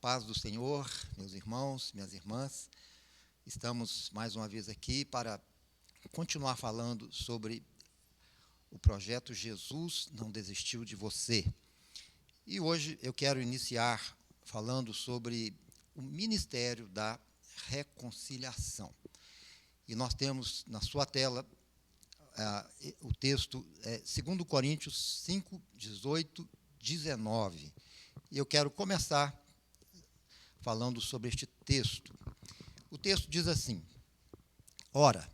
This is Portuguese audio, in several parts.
paz do Senhor, meus irmãos, minhas irmãs. Estamos mais uma vez aqui para continuar falando sobre o projeto Jesus Não Desistiu de Você. E hoje eu quero iniciar falando sobre o ministério da reconciliação. E nós temos na sua tela o texto 2 Coríntios 5, 18, 19. E eu quero começar falando sobre este texto. O texto diz assim: ora,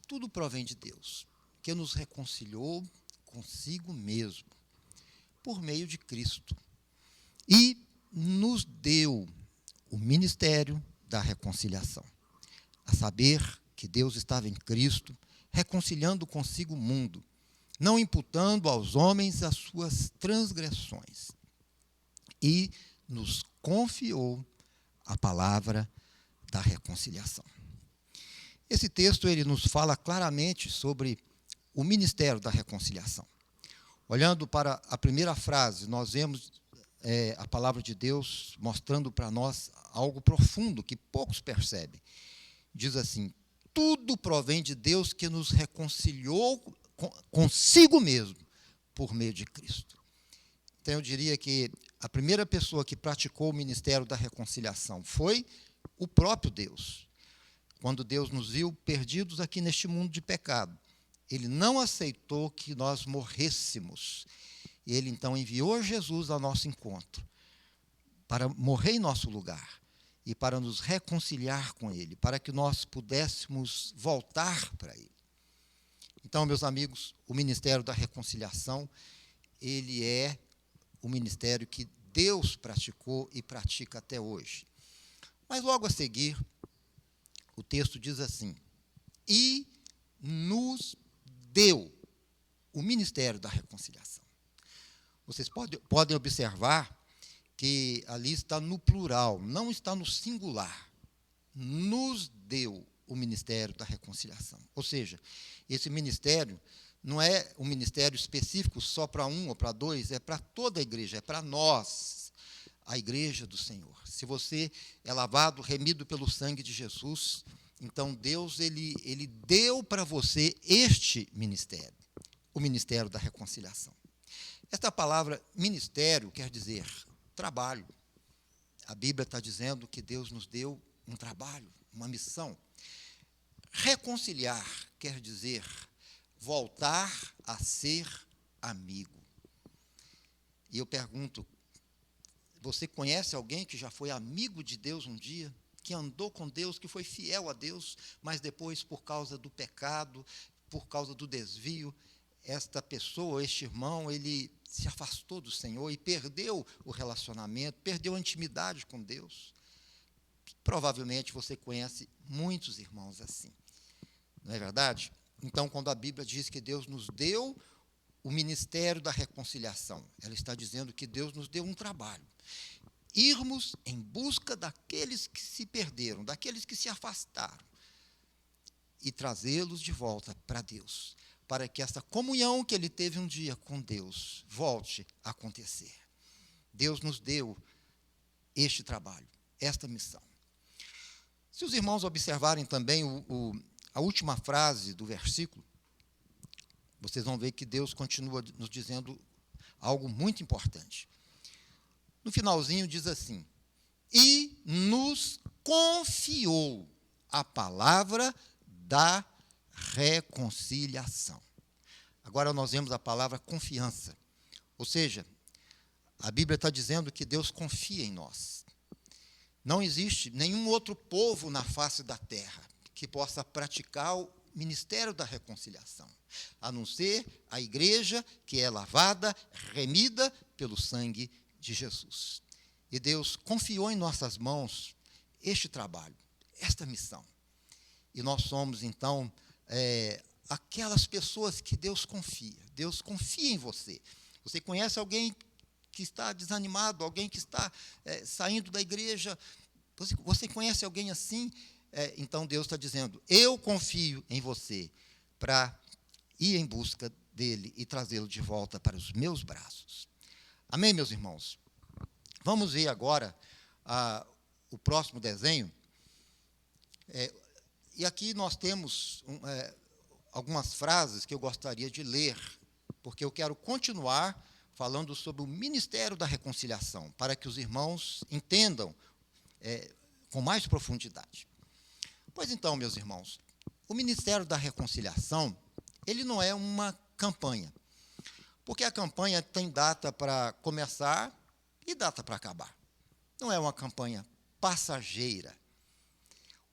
tudo provém de Deus, que nos reconciliou consigo mesmo, por meio de Cristo, e nos deu o ministério da reconciliação, a saber que Deus estava em Cristo, reconciliando consigo o mundo, não imputando aos homens as suas transgressões, e nos confiou a palavra da reconciliação. Esse texto ele nos fala claramente sobre o ministério da reconciliação. Olhando para a primeira frase, nós vemos a palavra de Deus mostrando para nós algo profundo que poucos percebem. Diz assim: tudo provém de Deus que nos reconciliou consigo mesmo por meio de Cristo. Então eu diria que a primeira pessoa que praticou o ministério da reconciliação foi o próprio Deus. Quando Deus nos viu perdidos aqui neste mundo de pecado, Ele não aceitou que nós morrêssemos. Ele então enviou Jesus ao nosso encontro para morrer em nosso lugar e para nos reconciliar com Ele, para que nós pudéssemos voltar para Ele. Então, meus amigos, o ministério da reconciliação, ele é o ministério que Deus praticou e pratica até hoje. Mas logo a seguir, o texto diz assim: e nos deu o ministério da reconciliação. Vocês podem observar que ali está no plural, não está no singular. Nos deu o ministério da reconciliação. Ou seja, esse ministério não é um ministério específico só para um ou para dois, é para toda a igreja, é para nós, a igreja do Senhor. Se você é lavado, remido pelo sangue de Jesus, então Deus ele deu para você este ministério, o ministério da reconciliação. Esta palavra ministério quer dizer trabalho. A Bíblia está dizendo que Deus nos deu um trabalho, uma missão. Reconciliar quer dizer voltar a ser amigo. E eu pergunto, você conhece alguém que já foi amigo de Deus um dia? Que andou com Deus, que foi fiel a Deus, mas depois, por causa do pecado, por causa do desvio, esta pessoa, este irmão, ele se afastou do Senhor e perdeu o relacionamento, perdeu a intimidade com Deus. Provavelmente você conhece muitos irmãos assim. Não é verdade? Então, quando a Bíblia diz que Deus nos deu o ministério da reconciliação, ela está dizendo que Deus nos deu um trabalho. Irmos em busca daqueles que se perderam, daqueles que se afastaram, e trazê-los de volta para Deus, para que essa comunhão que ele teve um dia com Deus volte a acontecer. Deus nos deu este trabalho, esta missão. Se os irmãos observarem também a última frase do versículo, vocês vão ver que Deus continua nos dizendo algo muito importante. No finalzinho diz assim: e nos confiou a palavra da reconciliação. Agora nós vemos a palavra confiança. Ou seja, a Bíblia está dizendo que Deus confia em nós. Não existe nenhum outro povo na face da terra que possa praticar o ministério da reconciliação, a não ser a igreja que é lavada, remida pelo sangue de Jesus. E Deus confiou em nossas mãos este trabalho, esta missão. E nós somos, então, aquelas pessoas que Deus confia. Deus confia em você. Você conhece alguém que está desanimado, alguém que está saindo da igreja? Você conhece alguém assim? Então Deus está dizendo: eu confio em você para ir em busca dele e trazê-lo de volta para os meus braços. Amém, meus irmãos? Vamos ver agora o próximo desenho, e aqui nós temos algumas frases que eu gostaria de ler, porque eu quero continuar falando sobre o ministério da reconciliação, para que os irmãos entendam com mais profundidade. Pois então, meus irmãos, o ministério da reconciliação, ele não é uma campanha, porque a campanha tem data para começar e data para acabar. Não é uma campanha passageira.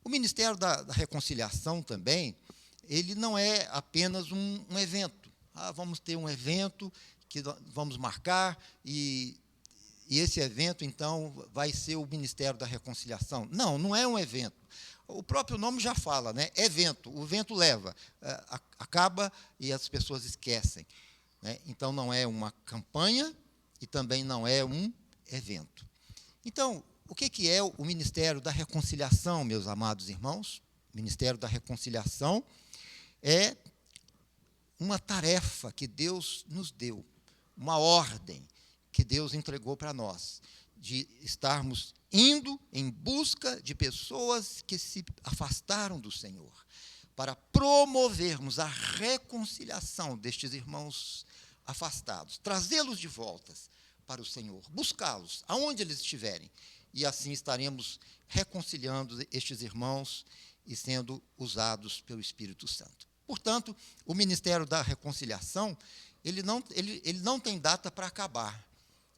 O Ministério da Reconciliação também, ele não é apenas um evento. Vamos ter um evento que vamos marcar e esse evento, então, vai ser o Ministério da Reconciliação. Não, não é um evento. O próprio nome já fala, né? Evento, o vento leva, acaba e as pessoas esquecem. Né? Então, não é uma campanha e também não é um evento. Então, o que é o Ministério da Reconciliação, meus amados irmãos? O Ministério da Reconciliação é uma tarefa que Deus nos deu, uma ordem que Deus entregou para nós, de estarmos indo em busca de pessoas que se afastaram do Senhor, para promovermos a reconciliação destes irmãos afastados, trazê-los de volta para o Senhor, buscá-los aonde eles estiverem, e assim estaremos reconciliando estes irmãos e sendo usados pelo Espírito Santo. Portanto, o Ministério da Reconciliação, ele não tem data para acabar.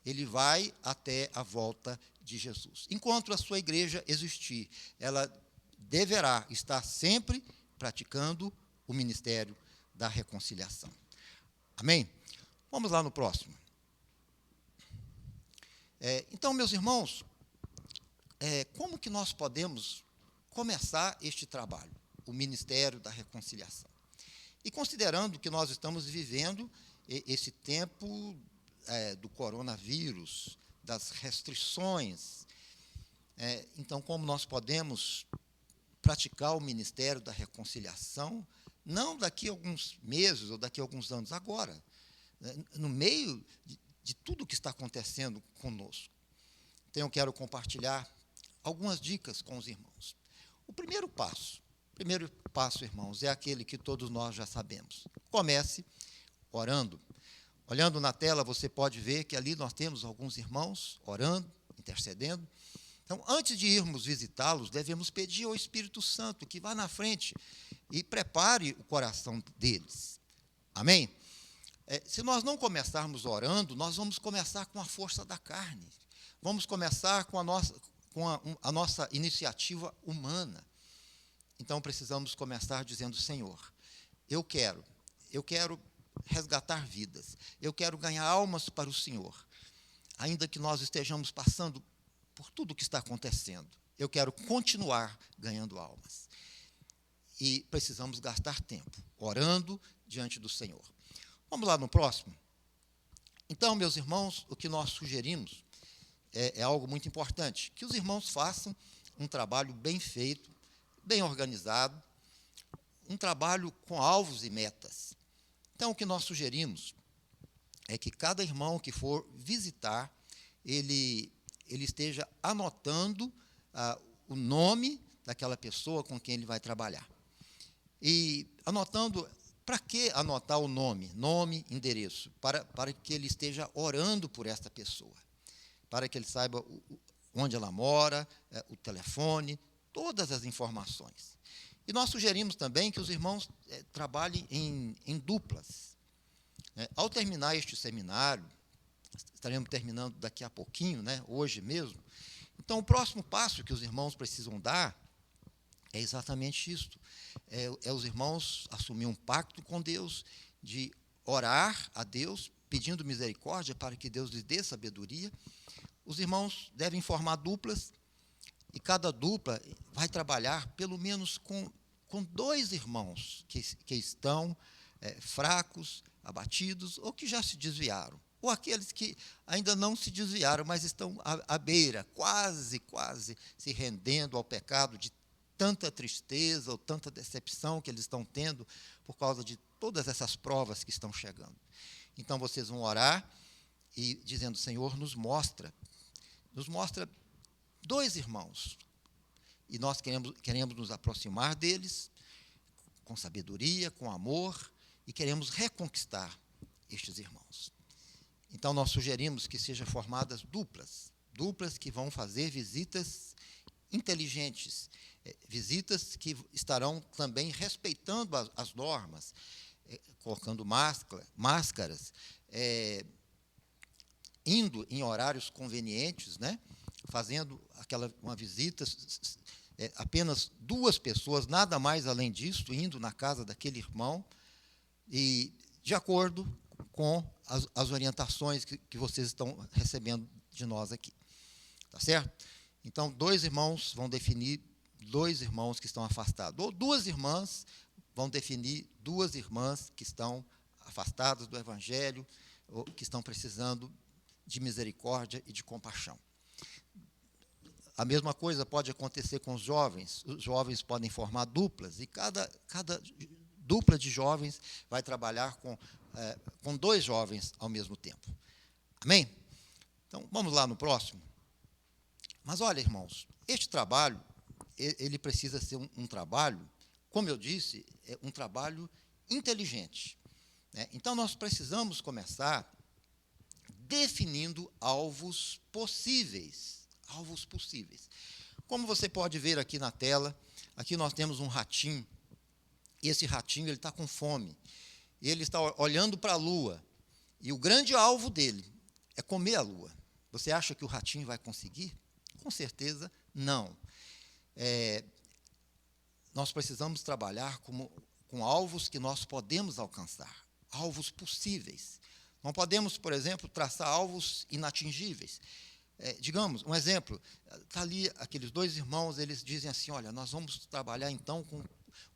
Ele vai até a volta de Jesus. Enquanto a sua igreja existir, ela deverá estar sempre praticando o Ministério da Reconciliação. Amém? Vamos lá no próximo. Então, meus irmãos, como que nós podemos começar este trabalho, o Ministério da Reconciliação? E considerando que nós estamos vivendo esse tempo do coronavírus, das restrições, então, como nós podemos praticar o Ministério da Reconciliação, não daqui a alguns meses ou daqui a alguns anos, agora, no meio de tudo que está acontecendo conosco. Então, eu quero compartilhar algumas dicas com os irmãos. O primeiro passo, irmãos, é aquele que todos nós já sabemos. Comece orando. Olhando na tela, você pode ver que ali nós temos alguns irmãos orando, intercedendo. Então, antes de irmos visitá-los, devemos pedir ao Espírito Santo que vá na frente e prepare o coração deles. Amém? Se nós não começarmos orando, nós vamos começar com a força da carne. Vamos começar com a nossa iniciativa humana. Então, precisamos começar dizendo: Senhor, eu quero resgatar vidas, eu quero ganhar almas para o Senhor, ainda que nós estejamos passando por tudo o que está acontecendo, eu quero continuar ganhando almas. E precisamos gastar tempo orando diante do Senhor. Vamos lá no próximo? Então, meus irmãos, o que nós sugerimos é algo muito importante, que os irmãos façam um trabalho bem feito, bem organizado, um trabalho com alvos e metas. Então, o que nós sugerimos é que cada irmão que for visitar, ele esteja anotando o nome daquela pessoa com quem ele vai trabalhar. E anotando, para que anotar o nome, endereço? Para que ele esteja orando por esta pessoa, para que ele saiba onde ela mora, o telefone, todas as informações. E nós sugerimos também que os irmãos trabalhem em duplas. Ao terminar este seminário, estaremos terminando daqui a pouquinho, hoje mesmo. Então, o próximo passo que os irmãos precisam dar é exatamente isto. Os irmãos assumir um pacto com Deus, de orar a Deus, pedindo misericórdia para que Deus lhes dê sabedoria. Os irmãos devem formar duplas, e cada dupla vai trabalhar pelo menos com 2 irmãos que estão fracos, abatidos, ou que já se desviaram, ou aqueles que ainda não se desviaram, mas estão à beira, quase se rendendo ao pecado, de tanta tristeza ou tanta decepção que eles estão tendo por causa de todas essas provas que estão chegando. Então, vocês vão orar e dizendo: Senhor, nos mostra 2 irmãos, e nós queremos nos aproximar deles com sabedoria, com amor, e queremos reconquistar estes irmãos. Então, nós sugerimos que sejam formadas duplas que vão fazer visitas inteligentes, visitas que estarão também respeitando as normas, colocando máscaras, indo em horários convenientes, né? Fazendo uma visita, apenas 2 pessoas, nada mais além disso, indo na casa daquele irmão, e de acordo com as orientações que vocês estão recebendo de nós aqui. Tá certo? Então, 2 irmãos vão definir 2 irmãos que estão afastados, ou 2 irmãs vão definir 2 irmãs que estão afastadas do Evangelho, ou que estão precisando de misericórdia e de compaixão. A mesma coisa pode acontecer com os jovens podem formar duplas, e cada dupla de jovens vai trabalhar com 2 jovens ao mesmo tempo. Amém? Então, vamos lá no próximo. Mas olha, irmãos, este trabalho, ele precisa ser um trabalho, como eu disse, é um trabalho inteligente, né? Então, nós precisamos começar definindo alvos possíveis. Como você pode ver aqui na tela, aqui nós temos um ratinho, e esse ratinho ele está com fome, e ele está olhando para a lua, e o grande alvo dele é comer a lua. Você acha que o ratinho vai conseguir? Com certeza, não. Nós precisamos trabalhar com alvos que nós podemos alcançar, alvos possíveis. Não podemos, por exemplo, traçar alvos inatingíveis. Digamos, um exemplo, está ali aqueles 2 irmãos, eles dizem assim, olha, nós vamos trabalhar então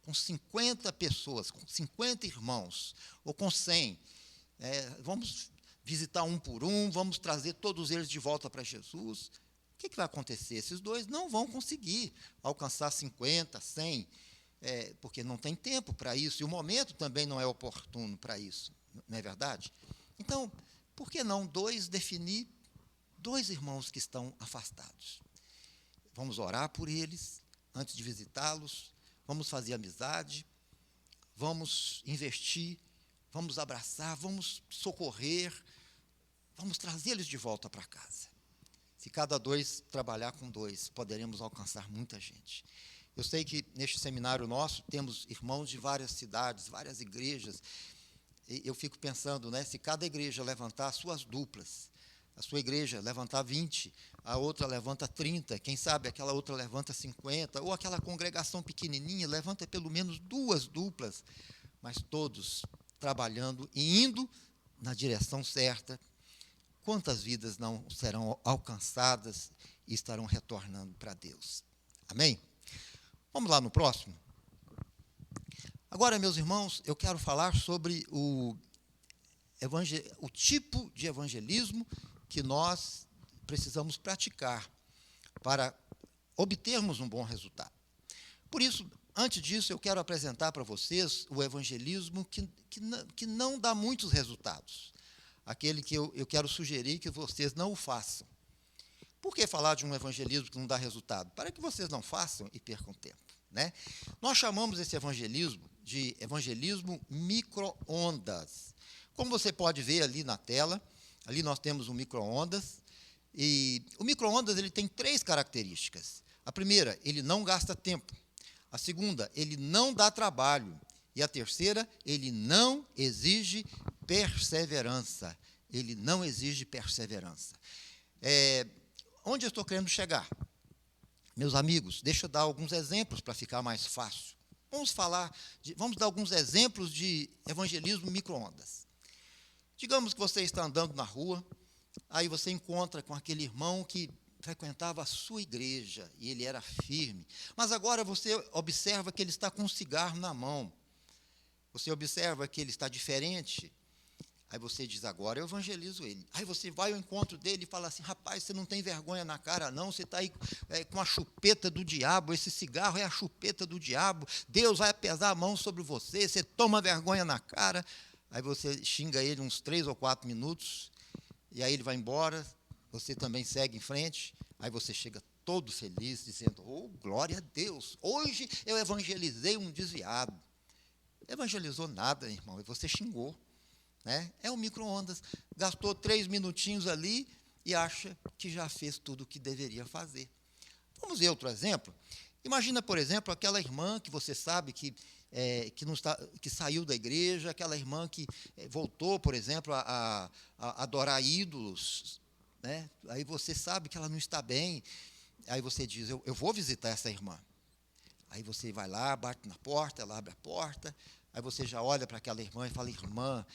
com 50 pessoas, com 50 irmãos, ou com 100. Vamos visitar um por um, vamos trazer todos eles de volta para Jesus. O que vai acontecer? Esses 2 não vão conseguir alcançar 50, 100, porque não tem tempo para isso, e o momento também não é oportuno para isso, não é verdade? Então, por que não definir 2 irmãos que estão afastados? Vamos orar por eles antes de visitá-los, vamos fazer amizade, vamos investir, vamos abraçar, vamos socorrer, vamos trazê-los de volta para casa. Se cada 2 trabalhar com 2, poderemos alcançar muita gente. Eu sei que neste seminário nosso temos irmãos de várias cidades, várias igrejas, e eu fico pensando, né, se cada igreja levantar suas duplas, a sua igreja levantar 20, a outra levanta 30, quem sabe aquela outra levanta 50, ou aquela congregação pequenininha levanta pelo menos 2 duplas, mas todos trabalhando e indo na direção certa, quantas vidas não serão alcançadas e estarão retornando para Deus? Amém? Vamos lá no próximo? Agora, meus irmãos, eu quero falar sobre o tipo de evangelismo que nós precisamos praticar para obtermos um bom resultado. Por isso, antes disso, eu quero apresentar para vocês o evangelismo que não dá muitos resultados. Aquele que eu quero sugerir que vocês não o façam. Por que falar de um evangelismo que não dá resultado? Para que vocês não façam e percam tempo, né? Nós chamamos esse evangelismo de evangelismo micro-ondas. Como você pode ver ali na tela, ali nós temos um micro-ondas, e o micro-ondas ele tem 3 características. A primeira, ele não gasta tempo. A segunda, ele não dá trabalho. E a terceira, ele não exige perseverança. Ele não exige perseverança. Onde eu estou querendo chegar? Meus amigos, deixa eu dar alguns exemplos para ficar mais fácil. Vamos dar alguns exemplos de evangelismo micro-ondas. Digamos que você está andando na rua, aí você encontra com aquele irmão que frequentava a sua igreja, e ele era firme. Mas agora você observa que ele está com um cigarro na mão. Você observa que ele está diferente. Aí você diz, agora eu evangelizo ele. Aí você vai ao encontro dele e fala assim, rapaz, você não tem vergonha na cara não, você está aí com a chupeta do diabo, esse cigarro é a chupeta do diabo, Deus vai pesar a mão sobre você, você toma vergonha na cara. Aí você xinga ele uns 3 ou 4 minutos, e aí ele vai embora, você também segue em frente, aí você chega todo feliz, dizendo: oh, glória a Deus, hoje eu evangelizei um desviado. Evangelizou nada, irmão, e você xingou. Né? É o micro-ondas. Gastou 3 minutinhos ali e acha que já fez tudo o que deveria fazer. Vamos ver outro exemplo. Imagina, por exemplo, aquela irmã que você sabe que saiu da igreja, aquela irmã que voltou, por exemplo, a adorar ídolos. Né? Aí você sabe que ela não está bem. Aí você diz: eu vou visitar essa irmã. Aí você vai lá, bate na porta, ela abre a porta. Aí você já olha para aquela irmã e fala: irmã,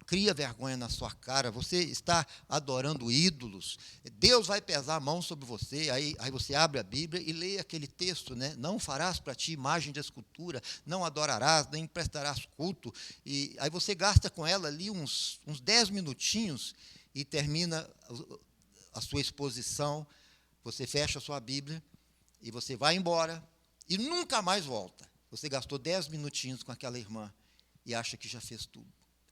cria vergonha na sua cara, você está adorando ídolos, Deus vai pesar a mão sobre você. Aí você abre a Bíblia e lê aquele texto, né? Não farás para ti imagem de escultura, não adorarás, nem prestarás culto. E aí você gasta com ela ali uns 10 minutinhos e termina a sua exposição, você fecha a sua Bíblia e você vai embora e nunca mais volta. Você gastou 10 minutinhos com aquela irmã e acha que já fez tudo.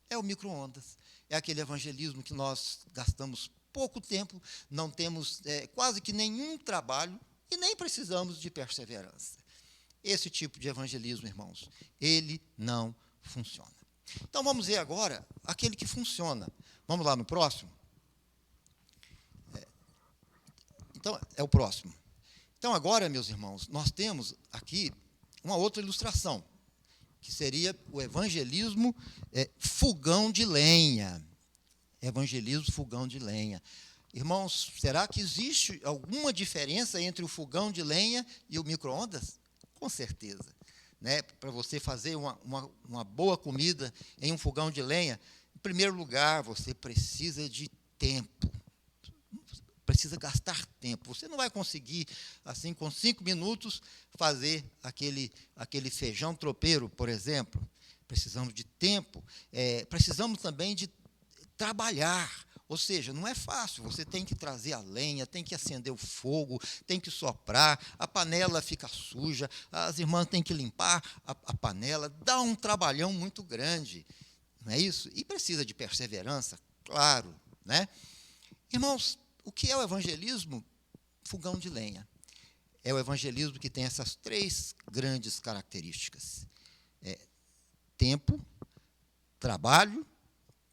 É o micro-ondas, é aquele evangelismo que nós gastamos pouco tempo, não temos quase que nenhum trabalho e nem precisamos de perseverança. Esse tipo de evangelismo, irmãos, ele não funciona. Então, vamos ver agora aquele que funciona. Vamos lá no próximo? Então, é o próximo. Então, agora, meus irmãos, nós temos aqui uma outra ilustração, que seria o evangelismo fogão de lenha. Evangelismo fogão de lenha. Irmãos, será que existe alguma diferença entre o fogão de lenha e o micro-ondas? Com certeza. Né? Para você fazer uma boa comida em um fogão de lenha, em primeiro lugar, você precisa de tempo. Precisa gastar tempo. Você não vai conseguir, assim, com 5 minutos, fazer aquele feijão tropeiro, por exemplo. Precisamos de tempo. Precisamos também de trabalhar. Ou seja, não é fácil. Você tem que trazer a lenha, tem que acender o fogo, tem que soprar, a panela fica suja, as irmãs têm que limpar a panela. Dá um trabalhão muito grande. Não é isso? E precisa de perseverança, claro. Né? Irmãos, o que é o evangelismo fogão de lenha? É o evangelismo que tem essas 3 grandes características: tempo, trabalho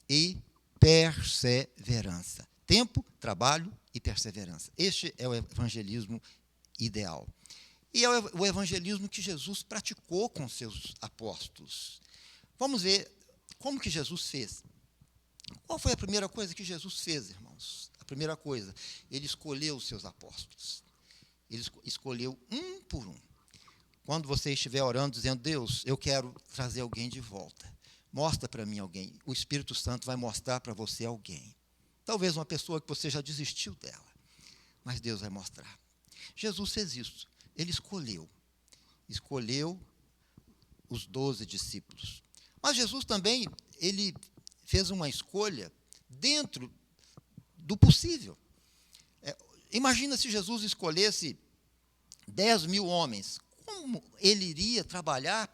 e perseverança. Tempo, trabalho e perseverança. Este é o evangelismo ideal. E é o evangelismo que Jesus praticou com seus apóstolos. Vamos ver como que Jesus fez. Qual foi a primeira coisa que Jesus fez, irmãos? A primeira coisa, ele escolheu os seus apóstolos. Ele escolheu um por um. Quando você estiver orando, dizendo: Deus, eu quero trazer alguém de volta, mostra para mim alguém. O Espírito Santo vai mostrar para você alguém. Talvez uma pessoa que você já desistiu dela, mas Deus vai mostrar. Jesus fez isso. Ele escolheu os 12 discípulos. Mas Jesus também, ele fez uma escolha dentro do possível. Imagina se Jesus escolhesse 10 mil homens. Como ele iria trabalhar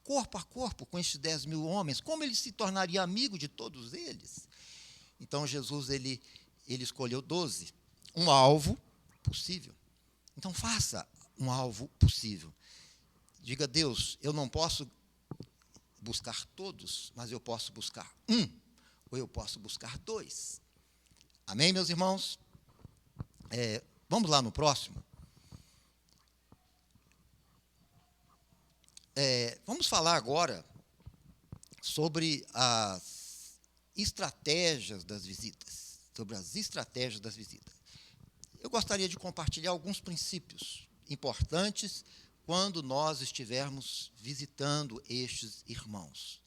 corpo a corpo com esses 10 mil homens? Como ele se tornaria amigo de todos eles? Então, Jesus ele escolheu 12. Um alvo possível. Então, faça um alvo possível. Diga: Deus, eu não posso buscar todos, mas eu posso buscar um, ou eu posso buscar 2. Amém, meus irmãos? Vamos lá no próximo. Vamos falar agora sobre as estratégias das visitas. Sobre as estratégias das visitas. Eu gostaria de compartilhar alguns princípios importantes quando nós estivermos visitando estes irmãos.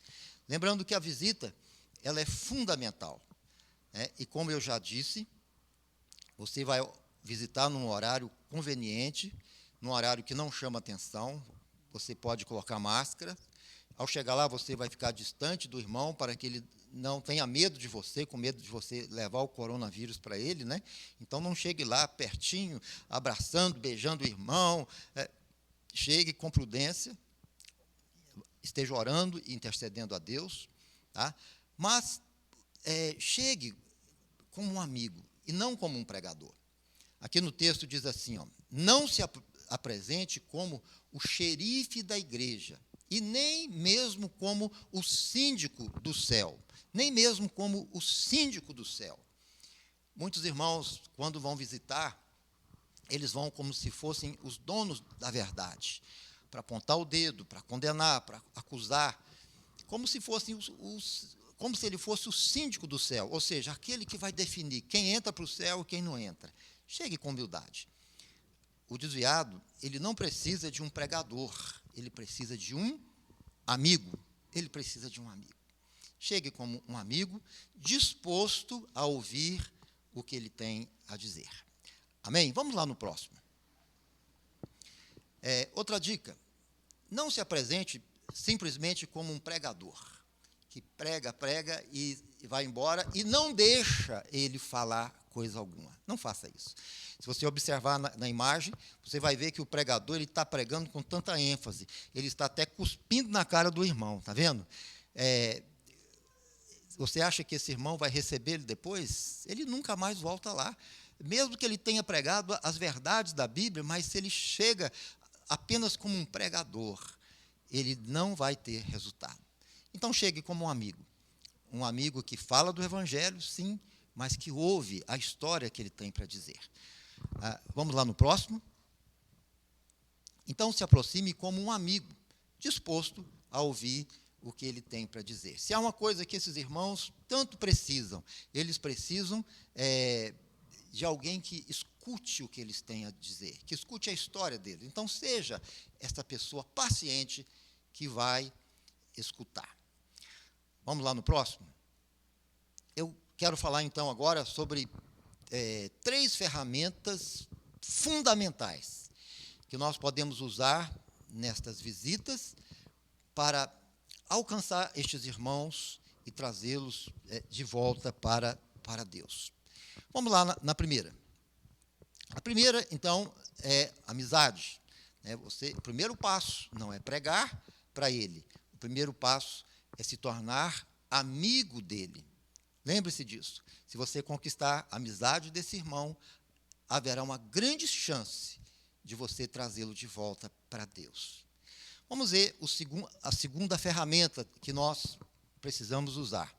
Lembrando que a visita, ela é fundamental. E como eu já disse, você vai visitar num horário conveniente, num horário que não chama atenção. Você pode colocar máscara. Ao chegar lá, você vai ficar distante do irmão para que ele não tenha medo de você, com medo de você levar o coronavírus para ele. Né? Então, não chegue lá pertinho, abraçando, beijando o irmão. Chegue com prudência, esteja orando e intercedendo a Deus. Tá? Mas chegue como um amigo e não como um pregador. Aqui no texto diz assim, ó, não se apresente como o xerife da igreja, e nem mesmo como o síndico do céu, nem mesmo como o síndico do céu. Muitos irmãos, quando vão visitar, eles vão como se fossem os donos da verdade, para apontar o dedo, para condenar, para acusar, como se fossem como se ele fosse o síndico do céu, ou seja, aquele que vai definir quem entra para o céu e quem não entra. Chegue com humildade. O desviado, ele não precisa de um pregador, ele precisa de um amigo. Ele precisa de um amigo. Chegue como um amigo, disposto a ouvir o que ele tem a dizer. Amém? Vamos lá no próximo. Outra dica, não se apresente simplesmente como um pregador, que prega e vai embora e não deixa ele falar coisa alguma. Não faça isso. Se você observar na imagem, você vai ver que o pregador está pregando com tanta ênfase, ele está até cuspindo na cara do irmão, está vendo? Você acha que esse irmão vai receber ele depois? Ele nunca mais volta lá. Mesmo que ele tenha pregado as verdades da Bíblia, mas se ele chega apenas como um pregador, ele não vai ter resultado. Então, chegue como um amigo que fala do Evangelho, sim, mas que ouve a história que ele tem para dizer. Vamos lá no próximo? Então, se aproxime como um amigo, disposto a ouvir o que ele tem para dizer. Se há uma coisa que esses irmãos tanto precisam, eles precisam de alguém que escute o que eles têm a dizer, que escute a história deles. Então, seja essa pessoa paciente que vai escutar. Vamos lá no próximo? Eu quero falar, então, agora sobre 3 ferramentas fundamentais que nós podemos usar nestas visitas para alcançar estes irmãos e trazê-los de volta para Deus. Vamos lá na primeira. A primeira, então, é amizade. O primeiro passo não é pregar para ele. O primeiro passo é se tornar amigo dele. Lembre-se disso. Se você conquistar a amizade desse irmão, haverá uma grande chance de você trazê-lo de volta para Deus. Vamos ver a segunda ferramenta que nós precisamos usar.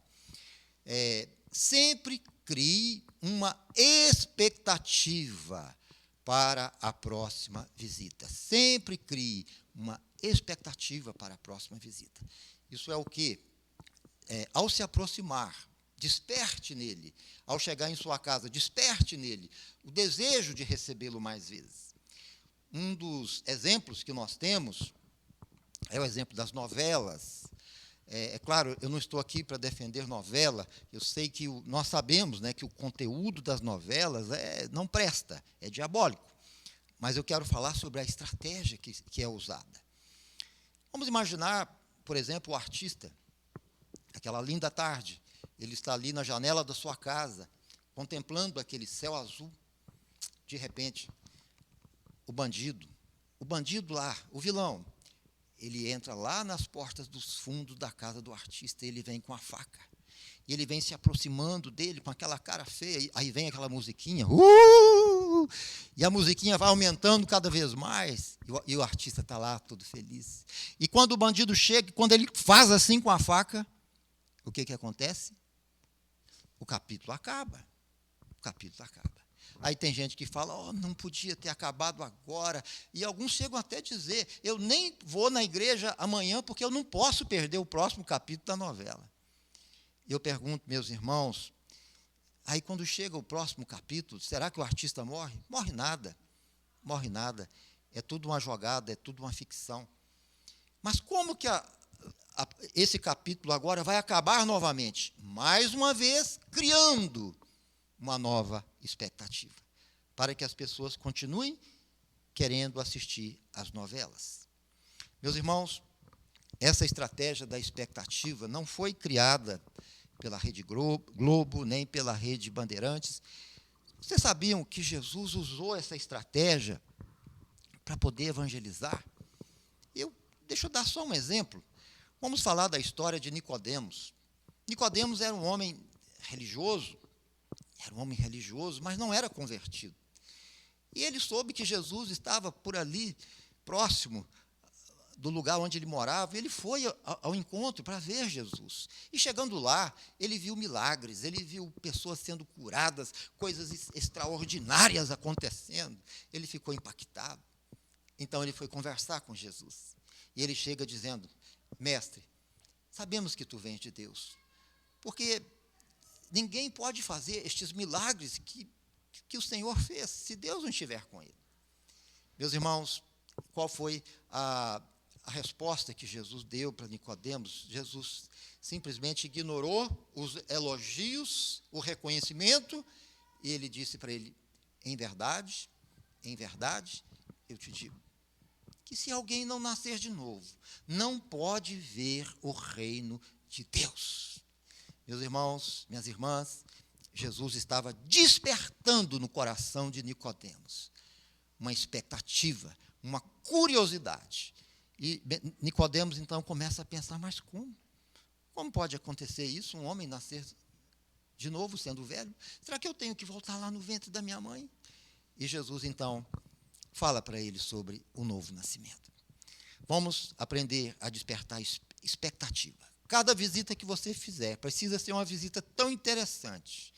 Sempre crie uma expectativa para a próxima visita. Sempre crie uma expectativa para a próxima visita. Isso é o quê? Ao se aproximar, desperte nele. Ao chegar em sua casa, desperte nele o desejo de recebê-lo mais vezes. Um dos exemplos que nós temos é o exemplo das novelas. Claro, eu não estou aqui para defender novela, eu sei que nós sabemos, que o conteúdo das novelas não presta, é diabólico, mas eu quero falar sobre a estratégia que é usada. Vamos imaginar, por exemplo, o artista, aquela linda tarde, ele está ali na janela da sua casa, contemplando aquele céu azul, de repente, o bandido lá, o vilão, ele entra lá nas portas dos fundos da casa do artista, ele vem com a faca, e ele vem se aproximando dele com aquela cara feia, aí vem aquela musiquinha, e a musiquinha vai aumentando cada vez mais, e o artista está lá todo feliz. E quando o bandido chega, quando ele faz assim com a faca, o que acontece? O capítulo acaba. Aí tem gente que fala, não podia ter acabado agora. E alguns chegam até a dizer, eu nem vou na igreja amanhã porque eu não posso perder o próximo capítulo da novela. E eu pergunto, meus irmãos, aí quando chega o próximo capítulo, será que o artista morre? Morre nada. É tudo uma jogada, é tudo uma ficção. Mas como que esse capítulo agora vai acabar novamente? Mais uma vez, criando uma nova expectativa, para que as pessoas continuem querendo assistir às novelas. Meus irmãos, essa estratégia da expectativa não foi criada pela Rede Globo, nem pela Rede Bandeirantes. Vocês sabiam que Jesus usou essa estratégia para poder evangelizar? Deixa eu dar só um exemplo. Vamos falar da história de Nicodemos. Nicodemos era um homem religioso, mas não era convertido. E ele soube que Jesus estava por ali, próximo do lugar onde ele morava, ele foi ao encontro para ver Jesus. E chegando lá, ele viu milagres, ele viu pessoas sendo curadas, coisas extraordinárias acontecendo. Ele ficou impactado. Então ele foi conversar com Jesus. E ele chega dizendo: mestre, sabemos que tu vens de Deus, porque ninguém pode fazer estes milagres que o Senhor fez, se Deus não estiver com ele. Meus irmãos, qual foi a resposta que Jesus deu para Nicodemos? Jesus simplesmente ignorou os elogios, o reconhecimento, e ele disse para ele: em verdade, eu te digo, que se alguém não nascer de novo, não pode ver o reino de Deus. Meus irmãos, minhas irmãs, Jesus estava despertando no coração de Nicodemos uma expectativa, uma curiosidade. E Nicodemos, então, começa a pensar: mas como? Como pode acontecer isso, um homem nascer de novo, sendo velho? Será que eu tenho que voltar lá no ventre da minha mãe? E Jesus, então, fala para ele sobre o novo nascimento. Vamos aprender a despertar expectativa. Cada visita que você fizer precisa ser uma visita tão interessante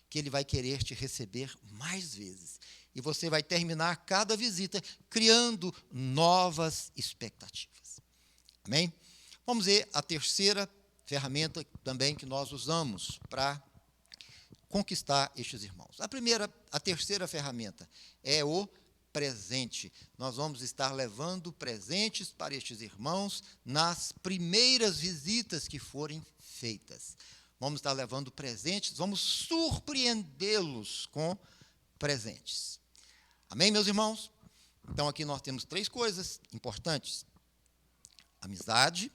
que ele vai querer te receber mais vezes. E você vai terminar cada visita criando novas expectativas. Amém? Vamos ver a terceira ferramenta também que nós usamos para conquistar estes irmãos. A terceira ferramenta é o presente. Nós vamos estar levando presentes para estes irmãos nas primeiras visitas que forem feitas. Vamos estar levando presentes, vamos surpreendê-los com presentes. Amém, meus irmãos? Então, aqui nós temos 3 coisas importantes: amizade,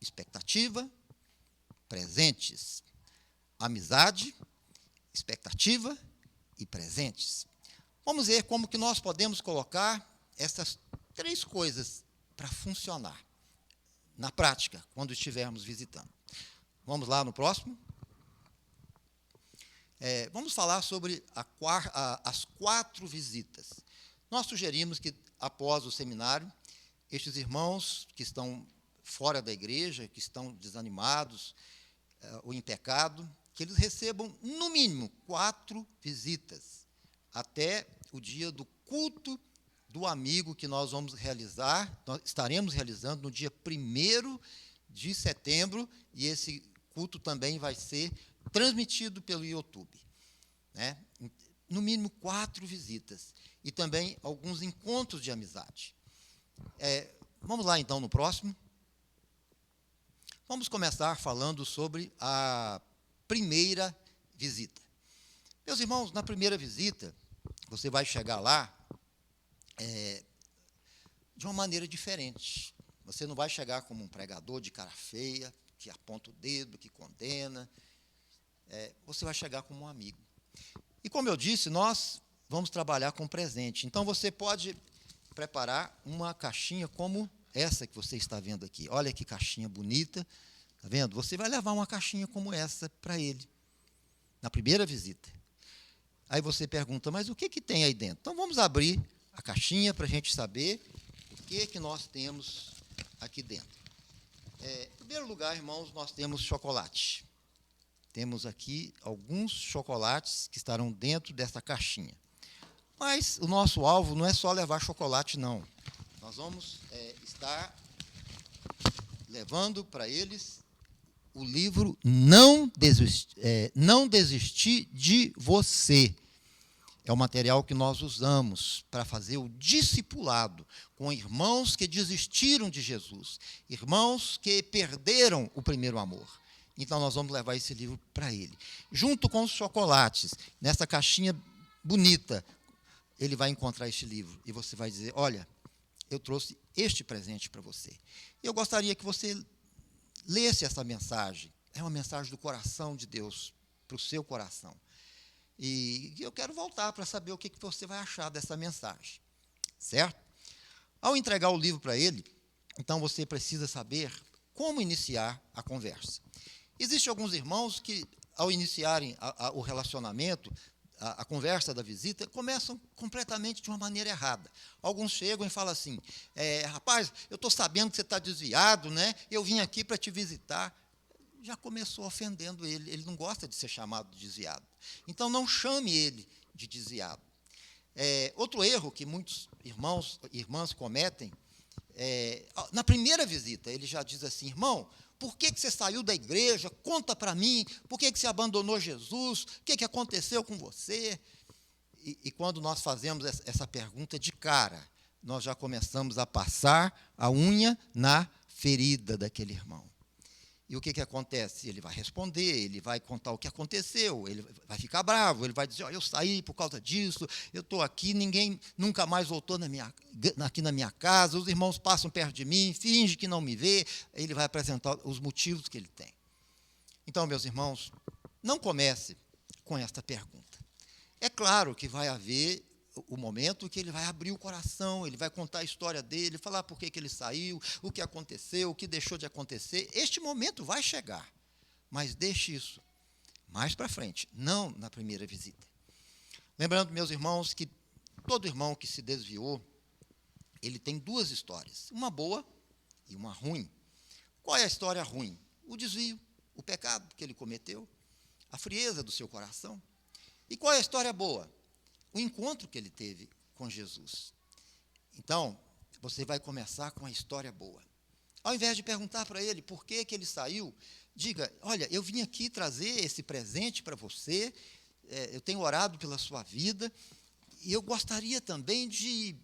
expectativa, presentes. Amizade, expectativa e presentes. Vamos ver como que nós podemos colocar essas 3 coisas para funcionar na prática, quando estivermos visitando. Vamos lá no próximo. Vamos falar sobre as 4 visitas. Nós sugerimos que, após o seminário, estes irmãos que estão fora da igreja, que estão desanimados ou em pecado, que eles recebam, no mínimo, 4 visitas, até o dia do culto do amigo que nós vamos realizar, nós estaremos realizando no dia 1º de setembro, e esse culto também vai ser transmitido pelo YouTube. Né? No mínimo 4 visitas, e também alguns encontros de amizade. Vamos lá, então, no próximo. Vamos começar falando sobre a primeira visita. Meus irmãos, na primeira visita, você vai chegar lá de uma maneira diferente. Você não vai chegar como um pregador de cara feia, que aponta o dedo, que condena. Você vai chegar como um amigo. E, como eu disse, nós vamos trabalhar com presente. Então, você pode preparar uma caixinha como essa que você está vendo aqui. Olha que caixinha bonita. Está vendo? Você vai levar uma caixinha como essa para ele, na primeira visita. Aí você pergunta: mas o que tem aí dentro? Então, vamos abrir a caixinha para a gente saber o que nós temos aqui dentro. Em primeiro lugar, irmãos, nós temos chocolate. Temos aqui alguns chocolates que estarão dentro dessa caixinha. Mas o nosso alvo não é só levar chocolate, não. Nós vamos estar levando para eles o livro Não Desistir de Você. É o material que nós usamos para fazer o discipulado com irmãos que desistiram de Jesus, irmãos que perderam o primeiro amor. Então, nós vamos levar esse livro para ele. Junto com os chocolates, nessa caixinha bonita, ele vai encontrar este livro. E você vai dizer: olha, eu trouxe este presente para você. Eu gostaria que você lesse essa mensagem. É uma mensagem do coração de Deus para o seu coração. E eu quero voltar para saber o que você vai achar dessa mensagem. Certo? Ao entregar o livro para ele, então você precisa saber como iniciar a conversa. Existem alguns irmãos que, ao iniciarem o relacionamento, a conversa da visita, começam completamente de uma maneira errada. Alguns chegam e falam assim, rapaz, eu estou sabendo que você está desviado, né? Eu vim aqui para te visitar. Já começou ofendendo ele não gosta de ser chamado de desviado. Então, não chame ele de desviado. Outro erro que muitos irmãos e irmãs cometem, na primeira visita, ele já diz assim, irmão, por que você saiu da igreja? Conta para mim, por que você abandonou Jesus? O que aconteceu com você? E quando nós fazemos essa pergunta de cara, nós já começamos a passar a unha na ferida daquele irmão. E o que acontece? Ele vai responder, ele vai contar o que aconteceu, ele vai ficar bravo, ele vai dizer, eu saí por causa disso, eu estou aqui, ninguém nunca mais voltou aqui na minha casa, os irmãos passam perto de mim, finge que não me vê, ele vai apresentar os motivos que ele tem. Então, meus irmãos, não comece com esta pergunta. É claro que vai haver o momento que ele vai abrir o coração, ele vai contar a história dele, falar por que ele saiu, o que aconteceu, o que deixou de acontecer. Este momento vai chegar, mas deixe isso mais para frente, não na primeira visita. Lembrando, meus irmãos, que todo irmão que se desviou, ele tem duas histórias, uma boa e uma ruim. Qual é a história ruim? O desvio, o pecado que ele cometeu, a frieza do seu coração. E qual é a história boa? O encontro que ele teve com Jesus. Então, você vai começar com a história boa. Ao invés de perguntar para ele por que ele saiu, diga, olha, eu vim aqui trazer esse presente para você, eu tenho orado pela sua vida, e eu gostaria também de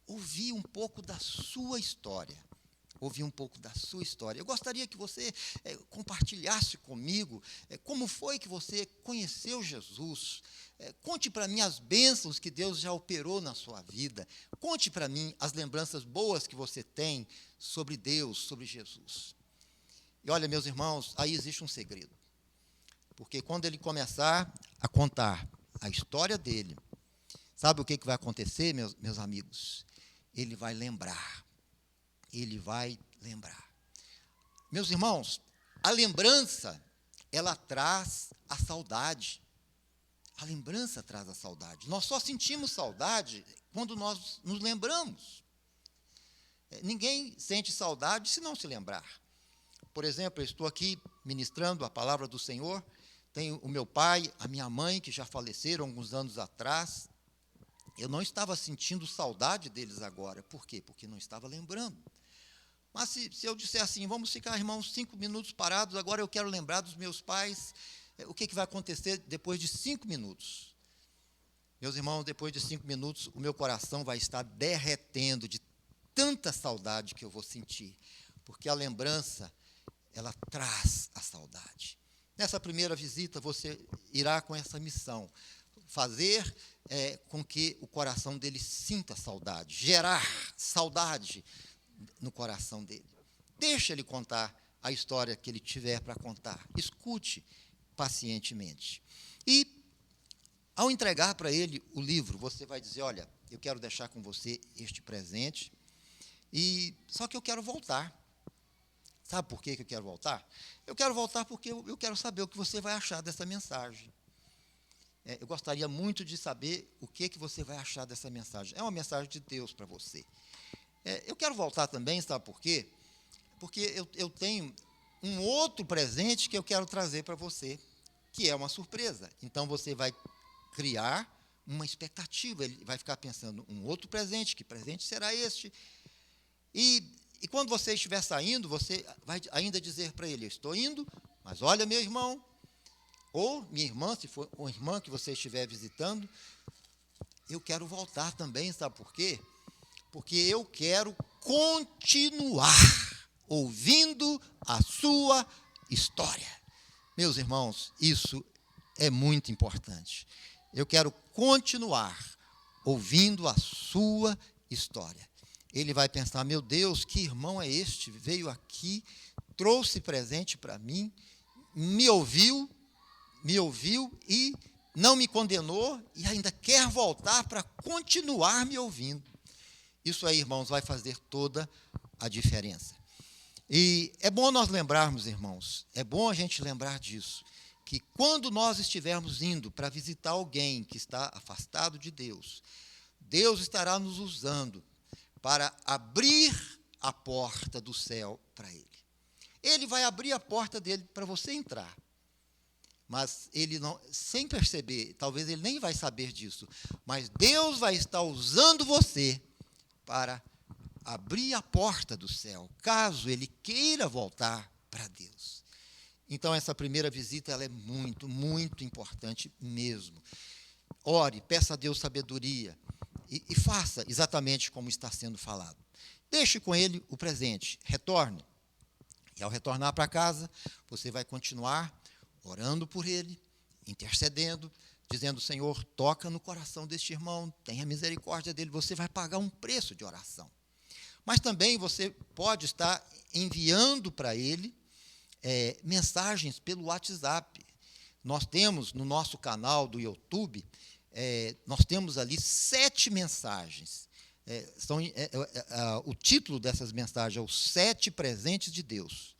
ouvir um pouco da sua história. Ouvir um pouco da sua história. Eu gostaria que você compartilhasse comigo como foi que você conheceu Jesus. Conte para mim as bênçãos que Deus já operou na sua vida. Conte para mim as lembranças boas que você tem sobre Deus, sobre Jesus. E olha, meus irmãos, aí existe um segredo. Porque quando ele começar a contar a história dele, sabe o que vai acontecer, meus amigos? Ele vai lembrar. Ele vai lembrar. Meus irmãos, a lembrança, ela traz a saudade. A lembrança traz a saudade. Nós só sentimos saudade quando nós nos lembramos. Ninguém sente saudade se não se lembrar. Por exemplo, eu estou aqui ministrando a palavra do Senhor, tenho o meu pai, a minha mãe, que já faleceram alguns anos atrás. Eu não estava sentindo saudade deles agora. Por quê? Porque não estava lembrando. Mas se eu disser assim, vamos ficar, irmãos, 5 minutos parados, agora eu quero lembrar dos meus pais, o que vai acontecer depois de 5 minutos? Meus irmãos, depois de 5 minutos, o meu coração vai estar derretendo de tanta saudade que eu vou sentir, porque a lembrança, ela traz a saudade. Nessa primeira visita, você irá com essa missão, fazer com que o coração dele sinta saudade, gerar saudade no coração dele. Deixa ele contar a história que ele tiver para contar. Escute pacientemente. E, ao entregar para ele o livro, você vai dizer, olha, eu quero deixar com você este presente, só que eu quero voltar. Sabe por que eu quero voltar? Eu quero voltar porque eu quero saber o que você vai achar dessa mensagem. Eu gostaria muito de saber o que você vai achar dessa mensagem. É uma mensagem de Deus para você. Eu quero voltar também, sabe por quê? Porque eu tenho um outro presente que eu quero trazer para você, que é uma surpresa. Então, você vai criar uma expectativa, ele vai ficar pensando, um outro presente, que presente será este? E quando você estiver saindo, você vai ainda dizer para ele, eu estou indo, mas olha, meu irmão, ou minha irmã, se for uma irmã que você estiver visitando, eu quero voltar também, sabe por quê? Porque eu quero continuar ouvindo a sua história. Meus irmãos, isso é muito importante. Eu quero continuar ouvindo a sua história. Ele vai pensar, meu Deus, que irmão é este? Veio aqui, trouxe presente para mim, me ouviu e não me condenou e ainda quer voltar para continuar me ouvindo. Isso aí, irmãos, vai fazer toda a diferença. E é bom nós lembrarmos, irmãos, é bom a gente lembrar disso, que quando nós estivermos indo para visitar alguém que está afastado de Deus, Deus estará nos usando para abrir a porta do céu para ele. Ele vai abrir a porta dele para você entrar. Mas ele não, sem perceber, talvez ele nem vai saber disso, mas Deus vai estar usando você para abrir a porta do céu, caso ele queira voltar para Deus. Então, essa primeira visita ela é muito, muito importante mesmo. Ore, peça a Deus sabedoria e faça exatamente como está sendo falado. Deixe com ele o presente, retorne. E ao retornar para casa, você vai continuar orando por ele, intercedendo, dizendo, Senhor, toca no coração deste irmão, tenha misericórdia dele. Você vai pagar um preço de oração. Mas também você pode estar enviando para ele mensagens pelo WhatsApp. Nós temos no nosso canal do YouTube, nós temos ali 7 mensagens. O título dessas mensagens é Os 7 Presentes de Deus.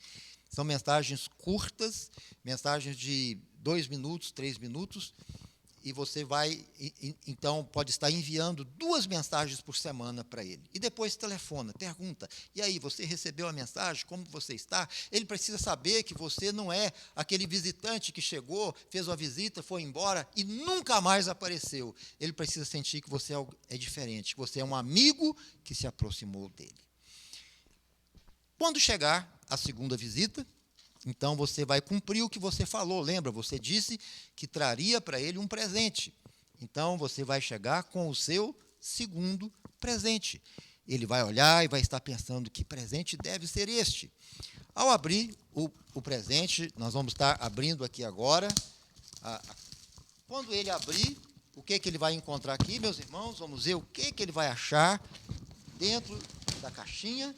São mensagens curtas, mensagens de 2 minutos, 3 minutos, e você vai, então, pode estar enviando 2 mensagens por semana para ele. E depois telefona, pergunta, e aí, você recebeu a mensagem? Como você está? Ele precisa saber que você não é aquele visitante que chegou, fez uma visita, foi embora e nunca mais apareceu. Ele precisa sentir que você é diferente, que você é um amigo que se aproximou dele. Quando chegar a segunda visita, então você vai cumprir o que você falou. Lembra, você disse que traria para ele um presente. Então você vai chegar com o seu segundo presente. Ele vai olhar e vai estar pensando que presente deve ser este. Ao abrir o presente, nós vamos estar abrindo aqui agora. Quando ele abrir, o que ele vai encontrar aqui, meus irmãos? Vamos ver o que ele vai achar dentro da caixinha.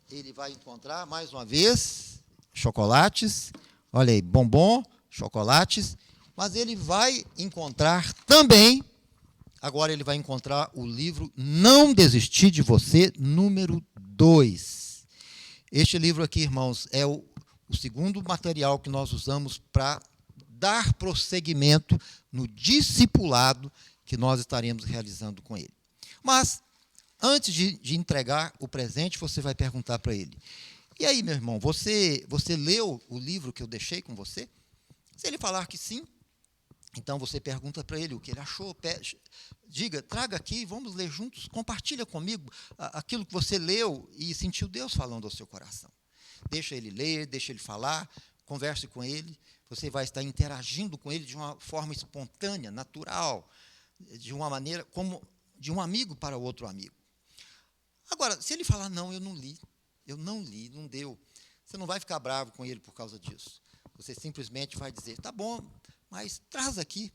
Ele vai encontrar, mais uma vez, chocolates, olha aí, bombom, chocolates, mas ele vai encontrar também, agora ele vai encontrar o livro Não Desistir de Você, número 2. Este livro aqui, irmãos, é o segundo material que nós usamos para dar prosseguimento no discipulado que nós estaremos realizando com ele. Mas, antes de entregar o presente, você vai perguntar para ele, e aí, meu irmão, você leu o livro que eu deixei com você? Se ele falar que sim, então você pergunta para ele o que ele achou. Diga, traga aqui, vamos ler juntos, compartilha comigo aquilo que você leu e sentiu Deus falando ao seu coração. Deixa ele ler, deixa ele falar, converse com ele. Você vai estar interagindo com ele de uma forma espontânea, natural, de uma maneira como de um amigo para outro amigo. Agora, se ele falar, não, eu não li, não deu, você não vai ficar bravo com ele por causa disso. Você simplesmente vai dizer, tá bom, mas traz aqui,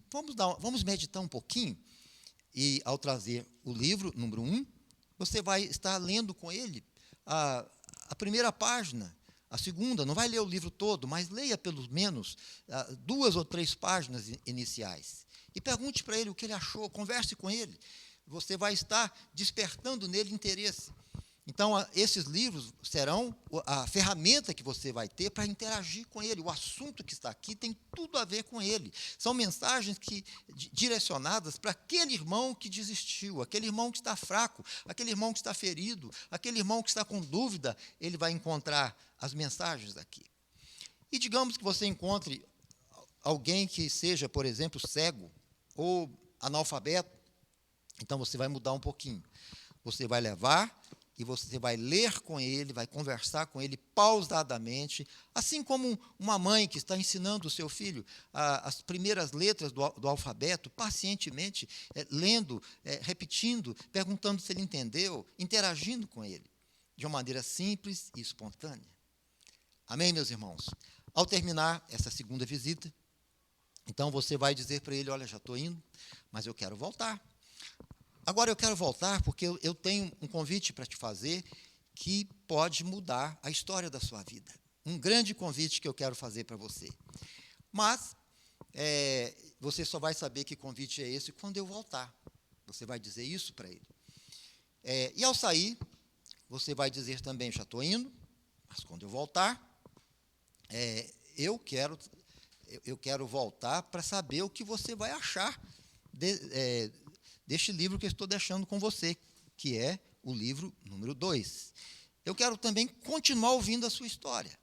vamos meditar um pouquinho. E, ao trazer o livro, número 1, você vai estar lendo com ele a primeira página, a segunda, não vai ler o livro todo, mas leia pelo menos 2 ou 3 páginas iniciais. E pergunte para ele o que ele achou, converse com ele. Você vai estar despertando nele interesse. Então, esses livros serão a ferramenta que você vai ter para interagir com ele. O assunto que está aqui tem tudo a ver com ele. São mensagens direcionadas para aquele irmão que desistiu, aquele irmão que está fraco, aquele irmão que está ferido, aquele irmão que está com dúvida. Ele vai encontrar as mensagens aqui. E digamos que você encontre alguém que seja, por exemplo, cego ou analfabeto. Então, você vai mudar um pouquinho. Você vai levar e você vai ler com ele, vai conversar com ele pausadamente, assim como uma mãe que está ensinando o seu filho as primeiras letras do alfabeto, pacientemente, lendo, repetindo, perguntando se ele entendeu, interagindo com ele, de uma maneira simples e espontânea. Amém, meus irmãos? Ao terminar essa segunda visita, então você vai dizer para ele, olha, já estou indo, mas eu quero voltar. Agora eu quero voltar porque eu tenho um convite para te fazer que pode mudar a história da sua vida. Um grande convite que eu quero fazer para você. Mas você só vai saber que convite é esse quando eu voltar. Você vai dizer isso para ele. E ao sair, você vai dizer também, já estou indo, mas quando eu voltar, eu quero eu quero voltar para saber o que você vai achar deste livro que eu estou deixando com você, que é o livro número 2. Eu quero também continuar ouvindo a sua história.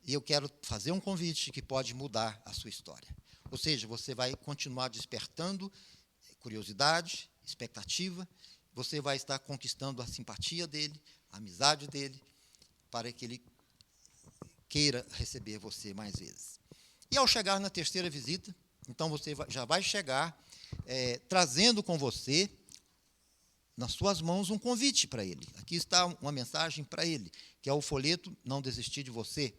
E eu quero fazer um convite que pode mudar a sua história. Ou seja, você vai continuar despertando curiosidade, expectativa, você vai estar conquistando a simpatia dele, a amizade dele, para que ele queira receber você mais vezes. E ao chegar na terceira visita, então você já vai chegar trazendo com você, nas suas mãos, um convite para ele. Aqui está uma mensagem para ele, que é o folheto Não Desistir de Você.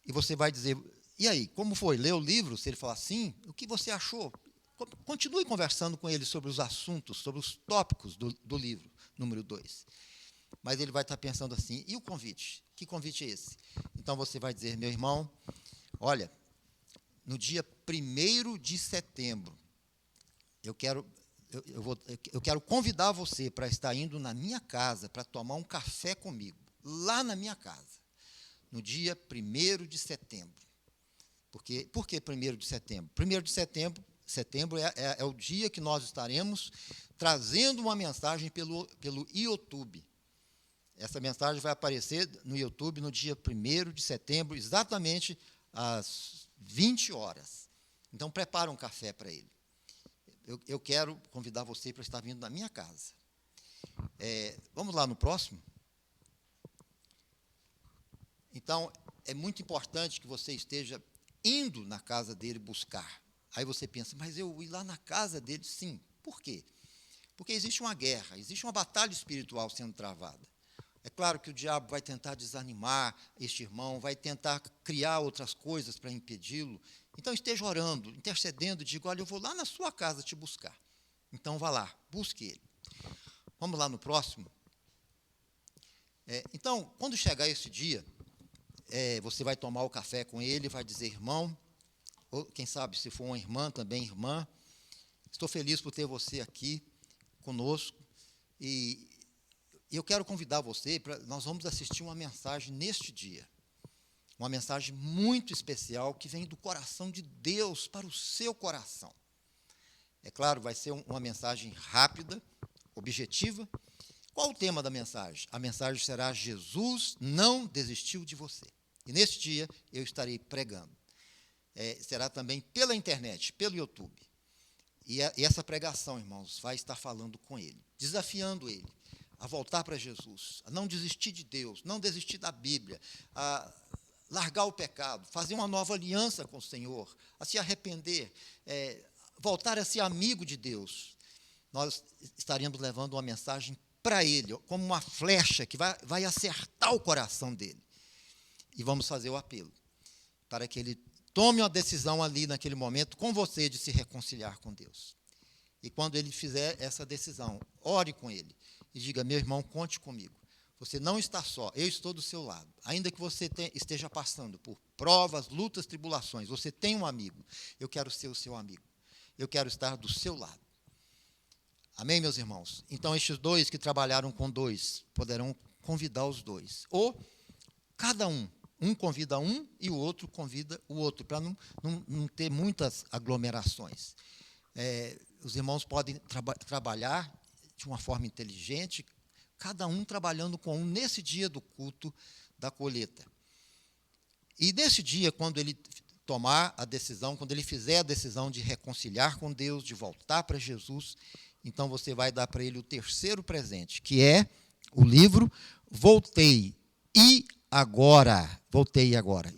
E você vai dizer, e aí, como foi? Leu o livro? Se ele falar sim, o que você achou? Continue conversando com ele sobre os assuntos, sobre os tópicos do livro, número 2. Mas ele vai estar pensando assim, e o convite? Que convite é esse? Então você vai dizer, meu irmão, olha, no dia 1º de setembro, eu quero convidar você para estar indo na minha casa para tomar um café comigo, lá na minha casa, no dia 1º de setembro. Por que 1º de setembro? 1º de setembro é o dia que nós estaremos trazendo uma mensagem pelo YouTube. Essa mensagem vai aparecer no YouTube no dia 1º de setembro, exatamente às 20 horas. Então, prepara um café para ele. Eu quero convidar você para estar vindo na minha casa. Vamos lá no próximo? Então, é muito importante que você esteja indo na casa dele buscar. Aí você pensa, mas eu ir lá na casa dele? Sim. Por quê? Porque existe uma guerra, existe uma batalha espiritual sendo travada. É claro que o diabo vai tentar desanimar este irmão, vai tentar criar outras coisas para impedi-lo. Então, esteja orando, intercedendo, diga, olha, eu vou lá na sua casa te buscar. Então, vá lá, busque ele. Vamos lá no próximo? Então, quando chegar esse dia, você vai tomar o café com ele, vai dizer, irmão, ou quem sabe, se for uma irmã também, irmã, estou feliz por ter você aqui conosco, e eu quero convidar você nós vamos assistir uma mensagem neste dia, uma mensagem muito especial que vem do coração de Deus para o seu coração. É claro, vai ser uma mensagem rápida, objetiva. Qual o tema da mensagem? A mensagem será Jesus não desistiu de você. E neste dia eu estarei pregando. Será também pela internet, pelo YouTube. E essa pregação, irmãos, vai estar falando com ele, desafiando ele a voltar para Jesus, a não desistir de Deus, não desistir da Bíblia, a largar o pecado, fazer uma nova aliança com o Senhor, a se arrepender, voltar a ser amigo de Deus. Nós estaremos levando uma mensagem para ele, como uma flecha que vai acertar o coração dele. E vamos fazer o apelo, para que ele tome uma decisão ali, naquele momento, com você, de se reconciliar com Deus. E quando ele fizer essa decisão, ore com ele e diga, meu irmão, conte comigo. Você não está só, eu estou do seu lado. Ainda que você esteja passando por provas, lutas, tribulações, você tem um amigo. Eu quero ser o seu amigo. Eu quero estar do seu lado. Amém, meus irmãos? Então, estes dois que trabalharam com dois, poderão convidar os dois. Ou, cada um convida um e o outro convida o outro, para não ter muitas aglomerações. Os irmãos podem trabalhar de uma forma inteligente, cada um trabalhando com um nesse dia do culto da colheita. E nesse dia, quando ele tomar a decisão, quando ele fizer a decisão de reconciliar com Deus, de voltar para Jesus, então você vai dar para ele o terceiro presente, que é o livro Voltei Agora.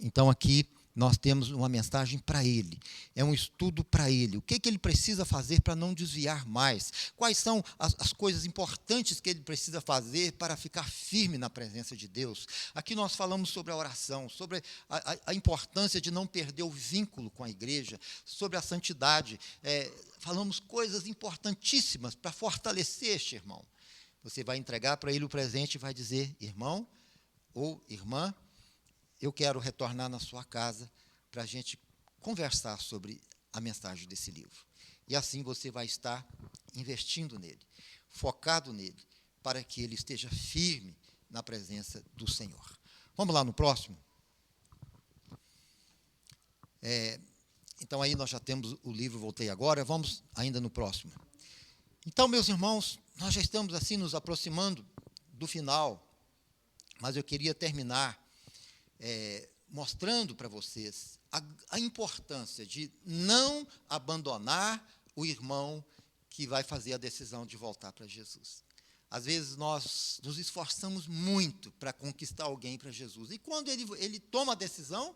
Então, aqui nós temos uma mensagem para ele, é um estudo para ele. O que ele precisa fazer para não desviar mais? Quais são as coisas importantes que ele precisa fazer para ficar firme na presença de Deus? Aqui nós falamos sobre a oração, sobre a importância de não perder o vínculo com a igreja, sobre a santidade. Falamos coisas importantíssimas para fortalecer este irmão. Você vai entregar para ele o presente e vai dizer, irmão ou irmã, eu quero retornar na sua casa para a gente conversar sobre a mensagem desse livro. E assim você vai estar investindo nele, focado nele, para que ele esteja firme na presença do Senhor. Vamos lá no próximo? Então, aí nós já temos o livro, voltei agora, vamos ainda no próximo. Então, meus irmãos, nós já estamos assim nos aproximando do final, mas eu queria terminar mostrando para vocês a importância de não abandonar o irmão que vai fazer a decisão de voltar para Jesus. Às vezes nós nos esforçamos muito para conquistar alguém para Jesus, e quando ele toma a decisão,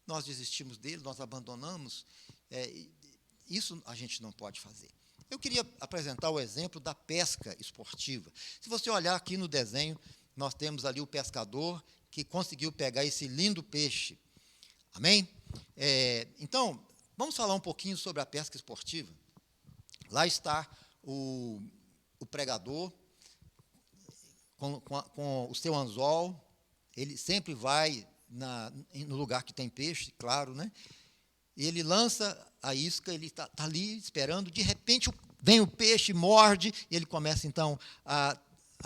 nós desistimos dele, nós abandonamos. Isso a gente não pode fazer. Eu queria apresentar o exemplo da pesca esportiva. Se você olhar aqui no desenho, nós temos ali o pescador que conseguiu pegar esse lindo peixe. Amém? Então, vamos falar um pouquinho sobre a pesca esportiva. Lá está o pregador com o seu anzol. Ele sempre vai no lugar que tem peixe, claro, né? E ele lança a isca, ele está ali esperando, de repente vem o peixe, morde, e ele começa então a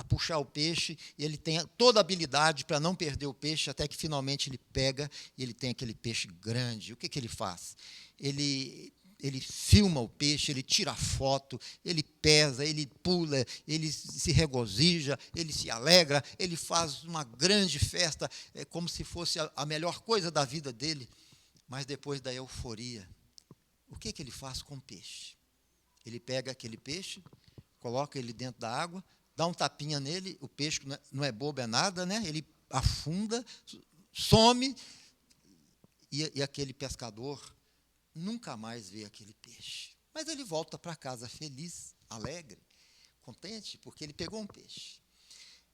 puxar o peixe, e ele tem toda a habilidade para não perder o peixe, até que finalmente ele pega e ele tem aquele peixe grande. O que ele faz? Ele filma o peixe, ele tira foto, ele pesa, ele pula, ele se regozija, ele se alegra, ele faz uma grande festa, como se fosse a melhor coisa da vida dele. Mas depois da euforia, o que ele faz com o peixe? Ele pega aquele peixe, coloca ele dentro da água, dá um tapinha nele, o peixe não é bobo, é nada, né? Ele afunda, some, e aquele pescador nunca mais vê aquele peixe. Mas ele volta para casa feliz, alegre, contente, porque ele pegou um peixe.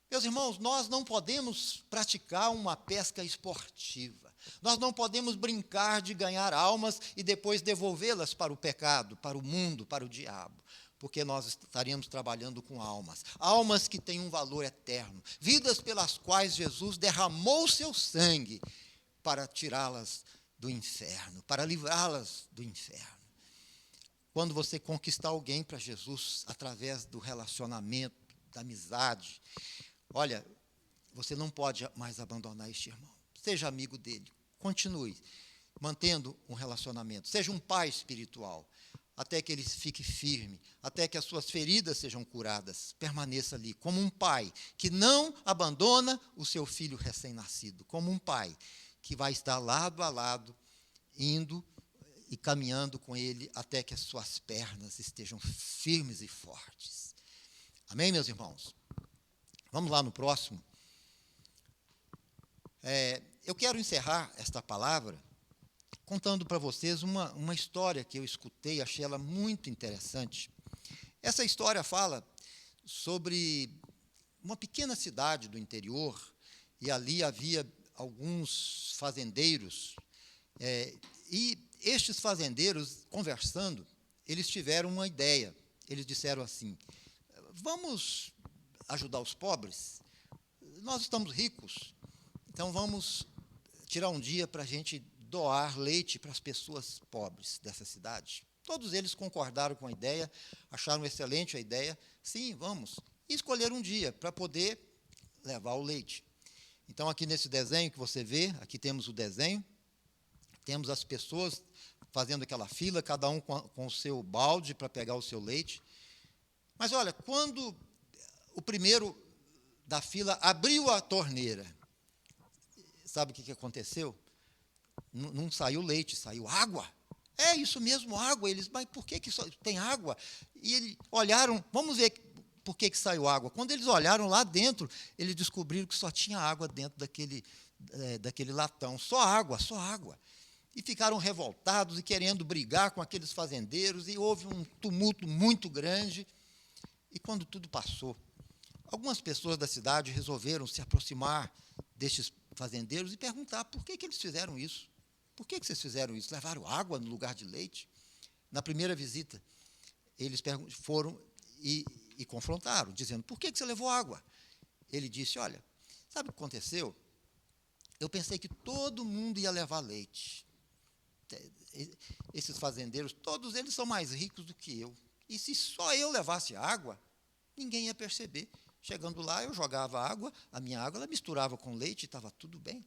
Meus irmãos, nós não podemos praticar uma pesca esportiva. Nós não podemos brincar de ganhar almas e depois devolvê-las para o pecado, para o mundo, para o diabo, porque nós estaríamos trabalhando com almas. Almas que têm um valor eterno, vidas pelas quais Jesus derramou o seu sangue para tirá-las do inferno, para livrá-las do inferno. Quando você conquistar alguém para Jesus através do relacionamento, da amizade, olha, você não pode mais abandonar este irmão. Seja amigo dele, continue mantendo um relacionamento. Seja um pai espiritual, até que ele fique firme, até que as suas feridas sejam curadas. Permaneça ali, como um pai que não abandona o seu filho recém-nascido, como um pai que vai estar lado a lado, indo e caminhando com ele até que as suas pernas estejam firmes e fortes. Amém, meus irmãos? Vamos lá no próximo. Eu quero encerrar esta palavra contando para vocês uma história que eu escutei, achei ela muito interessante. Essa história fala sobre uma pequena cidade do interior, e ali havia alguns fazendeiros, e estes fazendeiros, conversando, eles tiveram uma ideia. Eles disseram assim: vamos ajudar os pobres? Nós estamos ricos, então vamos tirar um dia para a gente doar leite para as pessoas pobres dessa cidade. Todos eles concordaram com a ideia, acharam excelente a ideia. Sim, vamos. E escolheram um dia para poder levar o leite. Então, aqui nesse desenho que você vê, aqui temos o desenho, temos as pessoas fazendo aquela fila, cada um com o seu balde para pegar o seu leite. Mas, olha, quando o primeiro da fila abriu a torneira, sabe o que aconteceu? Não saiu leite, saiu água. É isso mesmo, água. Eles, mas por que só tem água? E eles olharam, vamos ver por que saiu água. Quando eles olharam lá dentro, eles descobriram que só tinha água dentro daquele latão. Só água, só água. E ficaram revoltados e querendo brigar com aqueles fazendeiros, e houve um tumulto muito grande. E quando tudo passou, algumas pessoas da cidade resolveram se aproximar destes fazendeiros e perguntar por que eles fizeram isso. Por que vocês fizeram isso? Levaram água no lugar de leite? Na primeira visita, eles foram e confrontaram, dizendo: por que você levou água? Ele disse: olha, sabe o que aconteceu? Eu pensei que todo mundo ia levar leite. Esses fazendeiros, todos eles são mais ricos do que eu. E se só eu levasse água, ninguém ia perceber. Chegando lá, eu jogava água, a minha água, ela misturava com leite e estava tudo bem.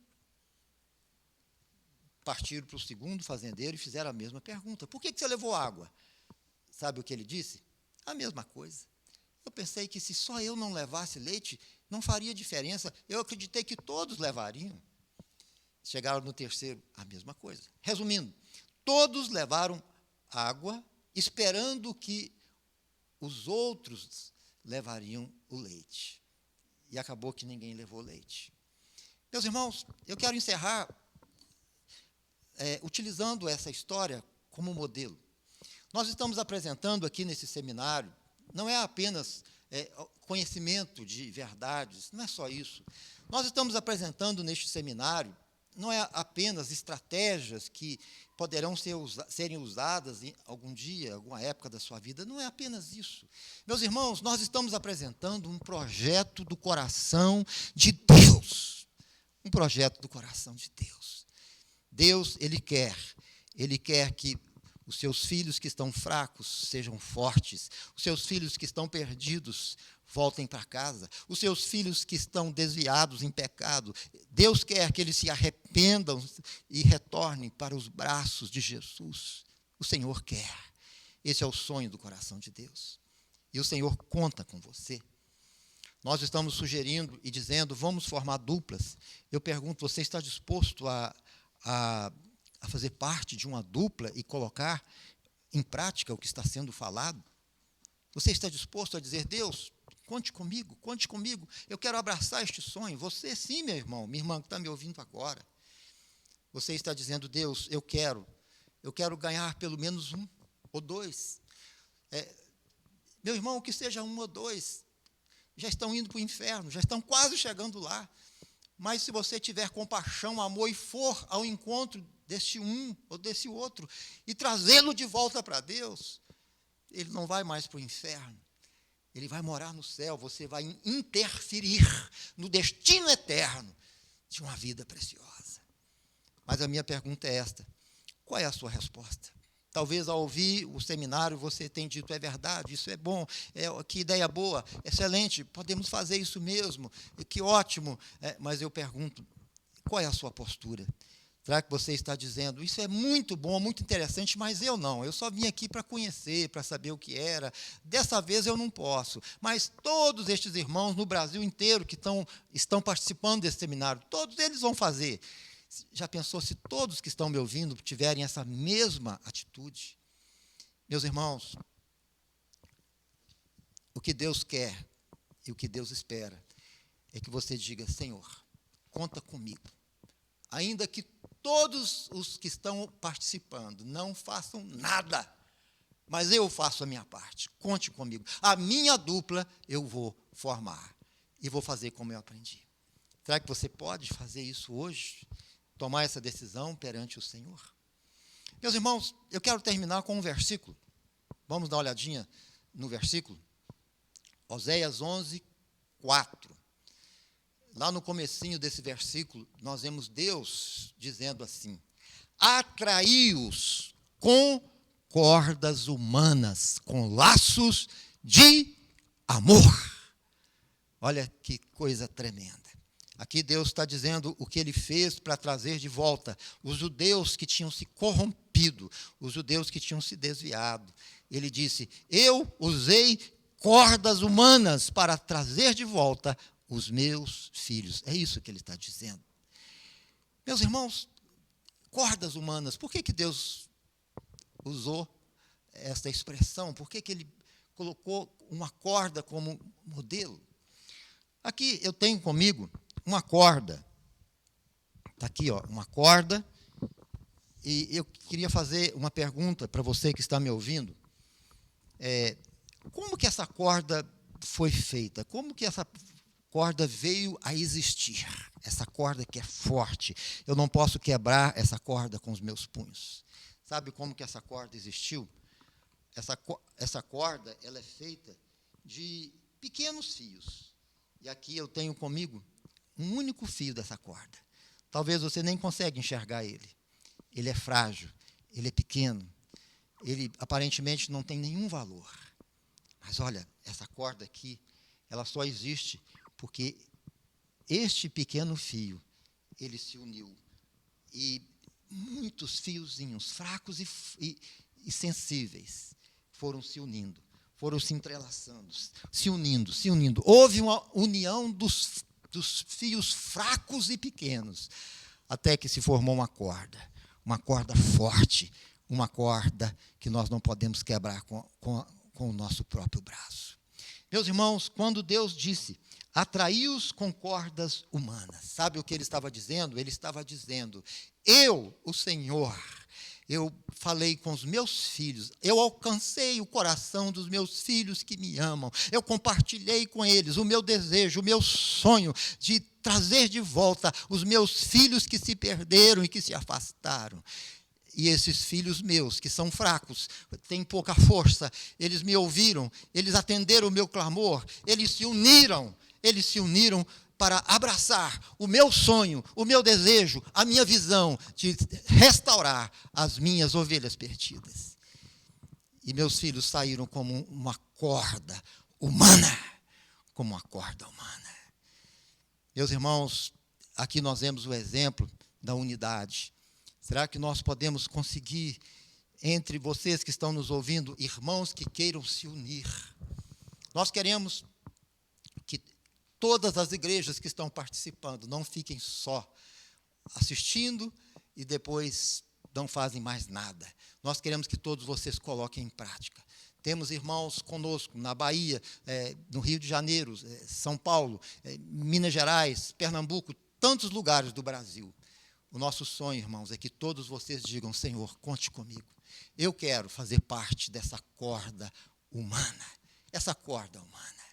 partiram para o segundo fazendeiro e fizeram a mesma pergunta. Por que você levou água? Sabe o que ele disse? A mesma coisa. Eu pensei que se só eu não levasse leite, não faria diferença. Eu acreditei que todos levariam. Chegaram no terceiro, a mesma coisa. Resumindo, todos levaram água, esperando que os outros levariam o leite. E acabou que ninguém levou leite. Meus irmãos, eu quero encerrar utilizando essa história como modelo. Nós estamos apresentando aqui nesse seminário, não é apenas conhecimento de verdades, não é só isso. Nós estamos apresentando neste seminário, não é apenas estratégias que poderão serem usadas em algum dia, alguma época da sua vida, não é apenas isso. Meus irmãos, nós estamos apresentando um projeto do coração de Deus. Um projeto do coração de Deus. Deus, Ele quer que os seus filhos que estão fracos sejam fortes, os seus filhos que estão perdidos voltem para casa, os seus filhos que estão desviados em pecado, Deus quer que eles se arrependam e retornem para os braços de Jesus. O Senhor quer. Esse é o sonho do coração de Deus. E o Senhor conta com você. Nós estamos sugerindo e dizendo, vamos formar duplas. Eu pergunto, você está disposto a fazer parte de uma dupla e colocar em prática o que está sendo falado? Você está disposto a dizer, Deus, conte comigo, eu quero abraçar este sonho. Você sim, meu irmão, minha irmã que está me ouvindo agora. Você está dizendo, Deus, eu quero ganhar pelo menos um ou dois. Meu irmão, que seja um ou dois, já estão indo para o inferno, já estão quase chegando lá. Mas se você tiver compaixão, amor e for ao encontro deste um ou desse outro e trazê-lo de volta para Deus, ele não vai mais para o inferno. Ele vai morar no céu, você vai interferir no destino eterno de uma vida preciosa. Mas a minha pergunta é esta: qual é a sua resposta? Talvez ao ouvir o seminário você tenha dito, é verdade, isso é bom, que ideia boa, excelente, podemos fazer isso mesmo, que ótimo. Mas eu pergunto, qual é a sua postura? Será que você está dizendo, isso é muito bom, muito interessante, mas eu não, eu só vim aqui para conhecer, para saber o que era, dessa vez eu não posso. Mas todos estes irmãos no Brasil inteiro que estão participando desse seminário, todos eles vão fazer. Já pensou se todos que estão me ouvindo tiverem essa mesma atitude? Meus irmãos, o que Deus quer e o que Deus espera é que você diga, Senhor, conta comigo. Ainda que todos os que estão participando não façam nada, mas eu faço a minha parte, conte comigo. A minha dupla eu vou formar e vou fazer como eu aprendi. Será que você pode fazer isso hoje? Tomar essa decisão perante o Senhor? Meus irmãos, eu quero terminar com um versículo. Vamos dar uma olhadinha no versículo. Oséias 11, 4. Lá no comecinho desse versículo, nós vemos Deus dizendo assim, atraí-os com cordas humanas, com laços de amor. Olha que coisa tremenda. Aqui Deus está dizendo o que Ele fez para trazer de volta os judeus que tinham se corrompido, os judeus que tinham se desviado. Ele disse, eu usei cordas humanas para trazer de volta os meus filhos. É isso que Ele está dizendo. Meus irmãos, cordas humanas, por que Deus usou esta expressão? Por que Ele colocou uma corda como modelo? Aqui eu tenho comigo uma corda, está aqui, uma corda, e eu queria fazer uma pergunta para você que está me ouvindo. Como que essa corda foi feita? Como que essa corda veio a existir? Essa corda que é forte, eu não posso quebrar essa corda com os meus punhos. Sabe como que essa corda existiu? Essa corda ela é feita de pequenos fios, e aqui eu tenho comigo um único fio dessa corda. Talvez você nem consiga enxergar ele. Ele é frágil, ele é pequeno, ele aparentemente não tem nenhum valor. Mas olha, essa corda aqui, ela só existe porque este pequeno fio, ele se uniu. E muitos fiozinhos, fracos e sensíveis, foram se unindo, foram se entrelaçando, se unindo, se unindo. Houve uma união dos fios fracos e pequenos, até que se formou uma corda forte, uma corda que nós não podemos quebrar com o nosso próprio braço. Meus irmãos, quando Deus disse, atraí-os com cordas humanas, sabe o que ele estava dizendo? Ele estava dizendo, eu, o Senhor, eu falei com os meus filhos, eu alcancei o coração dos meus filhos que me amam, eu compartilhei com eles o meu desejo, o meu sonho de trazer de volta os meus filhos que se perderam e que se afastaram. E esses filhos meus, que são fracos, têm pouca força, eles me ouviram, eles atenderam o meu clamor, eles se uniram para abraçar o meu sonho, o meu desejo, a minha visão de restaurar as minhas ovelhas perdidas. E meus filhos saíram como uma corda humana, como uma corda humana. Meus irmãos, aqui nós vemos o exemplo da unidade. Será que nós podemos conseguir, entre vocês que estão nos ouvindo, irmãos que queiram se unir? Nós queremos que todas as igrejas que estão participando não fiquem só assistindo e depois não fazem mais nada. Nós queremos que todos vocês coloquem em prática. Temos irmãos conosco na Bahia, no Rio de Janeiro, São Paulo, Minas Gerais, Pernambuco, tantos lugares do Brasil. O nosso sonho, irmãos, é que todos vocês digam, Senhor, conte comigo. Eu quero fazer parte dessa corda humana, essa corda humana.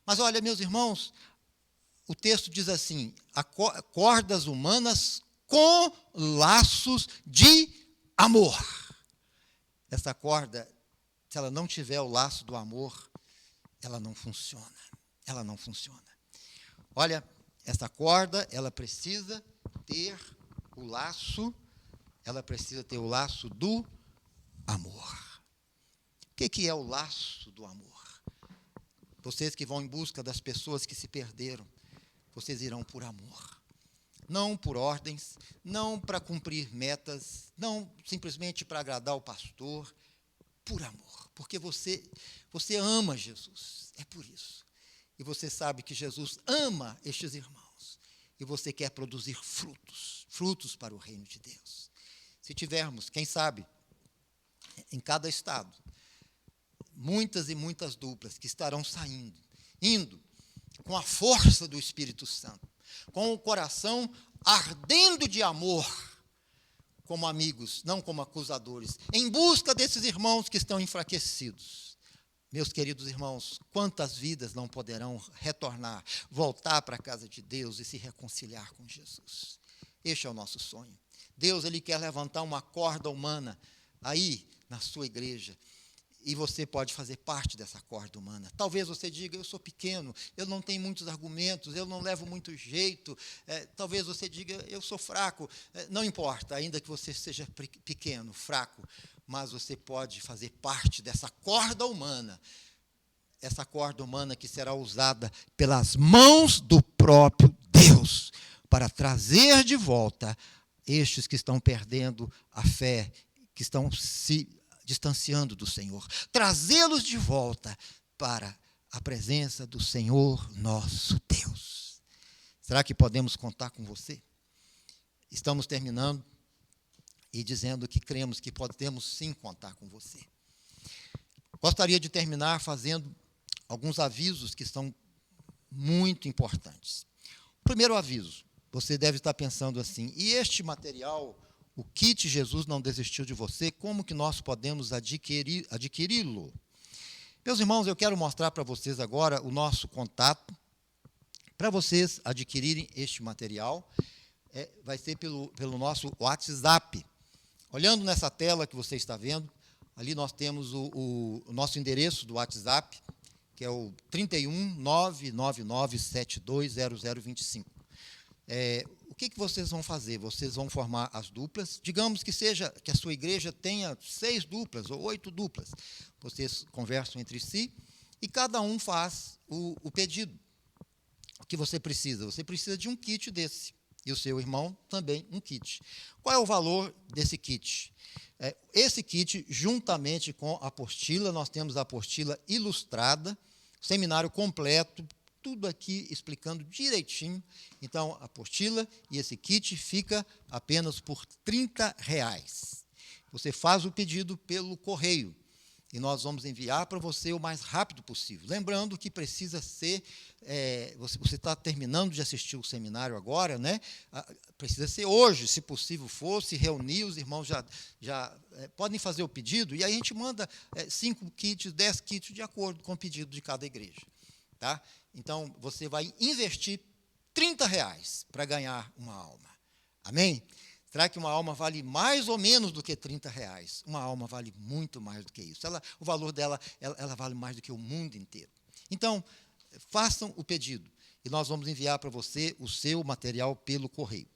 Mas olha, meus irmãos, o texto diz assim, cordas humanas com laços de amor. Essa corda, se ela não tiver o laço do amor, ela não funciona. Ela não funciona. Olha, essa corda, ela precisa ter o laço, do amor. O que é o laço do amor? Vocês que vão em busca das pessoas que se perderam, vocês irão por amor. Não por ordens, não para cumprir metas, não simplesmente para agradar o pastor, por amor. Porque você ama Jesus, é por isso. E você sabe que Jesus ama estes irmãos. E você quer produzir frutos para o reino de Deus. Se tivermos, quem sabe, em cada estado, muitas e muitas duplas que estarão indo com a força do Espírito Santo, com o coração ardendo de amor, como amigos, não como acusadores, em busca desses irmãos que estão enfraquecidos. Meus queridos irmãos, quantas vidas não poderão retornar, voltar para a casa de Deus e se reconciliar com Jesus? Este é o nosso sonho. Deus, Ele quer levantar uma corda humana aí na sua igreja, e você pode fazer parte dessa corda humana. Talvez você diga, eu sou pequeno, eu não tenho muitos argumentos, eu não levo muito jeito. Talvez você diga, eu sou fraco. Não importa, ainda que você seja pequeno, fraco, mas você pode fazer parte dessa corda humana. Essa corda humana que será usada pelas mãos do próprio Deus para trazer de volta estes que estão perdendo a fé, que estão se distanciando do Senhor, trazê-los de volta para a presença do Senhor nosso Deus. Será que podemos contar com você? Estamos terminando e dizendo que cremos que podemos sim contar com você. Gostaria de terminar fazendo alguns avisos que são muito importantes. O primeiro aviso, você deve estar pensando assim, e este material, o kit Jesus não desistiu de você, como que nós podemos adquiri-lo? Meus irmãos, eu quero mostrar para vocês agora o nosso contato, para vocês adquirirem este material, vai ser pelo nosso WhatsApp. Olhando nessa tela que você está vendo, ali nós temos o nosso endereço do WhatsApp, que é o 31 999 720025. O que vocês vão fazer? Vocês vão formar as duplas. Digamos que a sua igreja tenha 6 duplas ou 8 duplas. Vocês conversam entre si e cada um faz o pedido. O que você precisa? Você precisa de um kit desse. e o seu irmão também um kit. Qual é o valor desse kit? Esse kit, juntamente com a apostila, nós temos a apostila ilustrada, seminário completo, tudo aqui explicando direitinho. Então, a apostila e esse kit fica apenas por R$30. Você faz o pedido pelo correio e nós vamos enviar para você o mais rápido possível. Lembrando que precisa ser, você está terminando de assistir o seminário agora, né? Precisa ser hoje, se possível for, se reunir, os irmãos já podem fazer o pedido, e aí a gente manda 5 kits, 10 kits, de acordo com o pedido de cada igreja. Tá? Então, você vai investir R$30 para ganhar uma alma. Amém? Será que uma alma vale mais ou menos do que R$30? Uma alma vale muito mais do que isso. O valor dela, ela vale mais do que o mundo inteiro. Então, façam o pedido e nós vamos enviar para você o seu material pelo correio.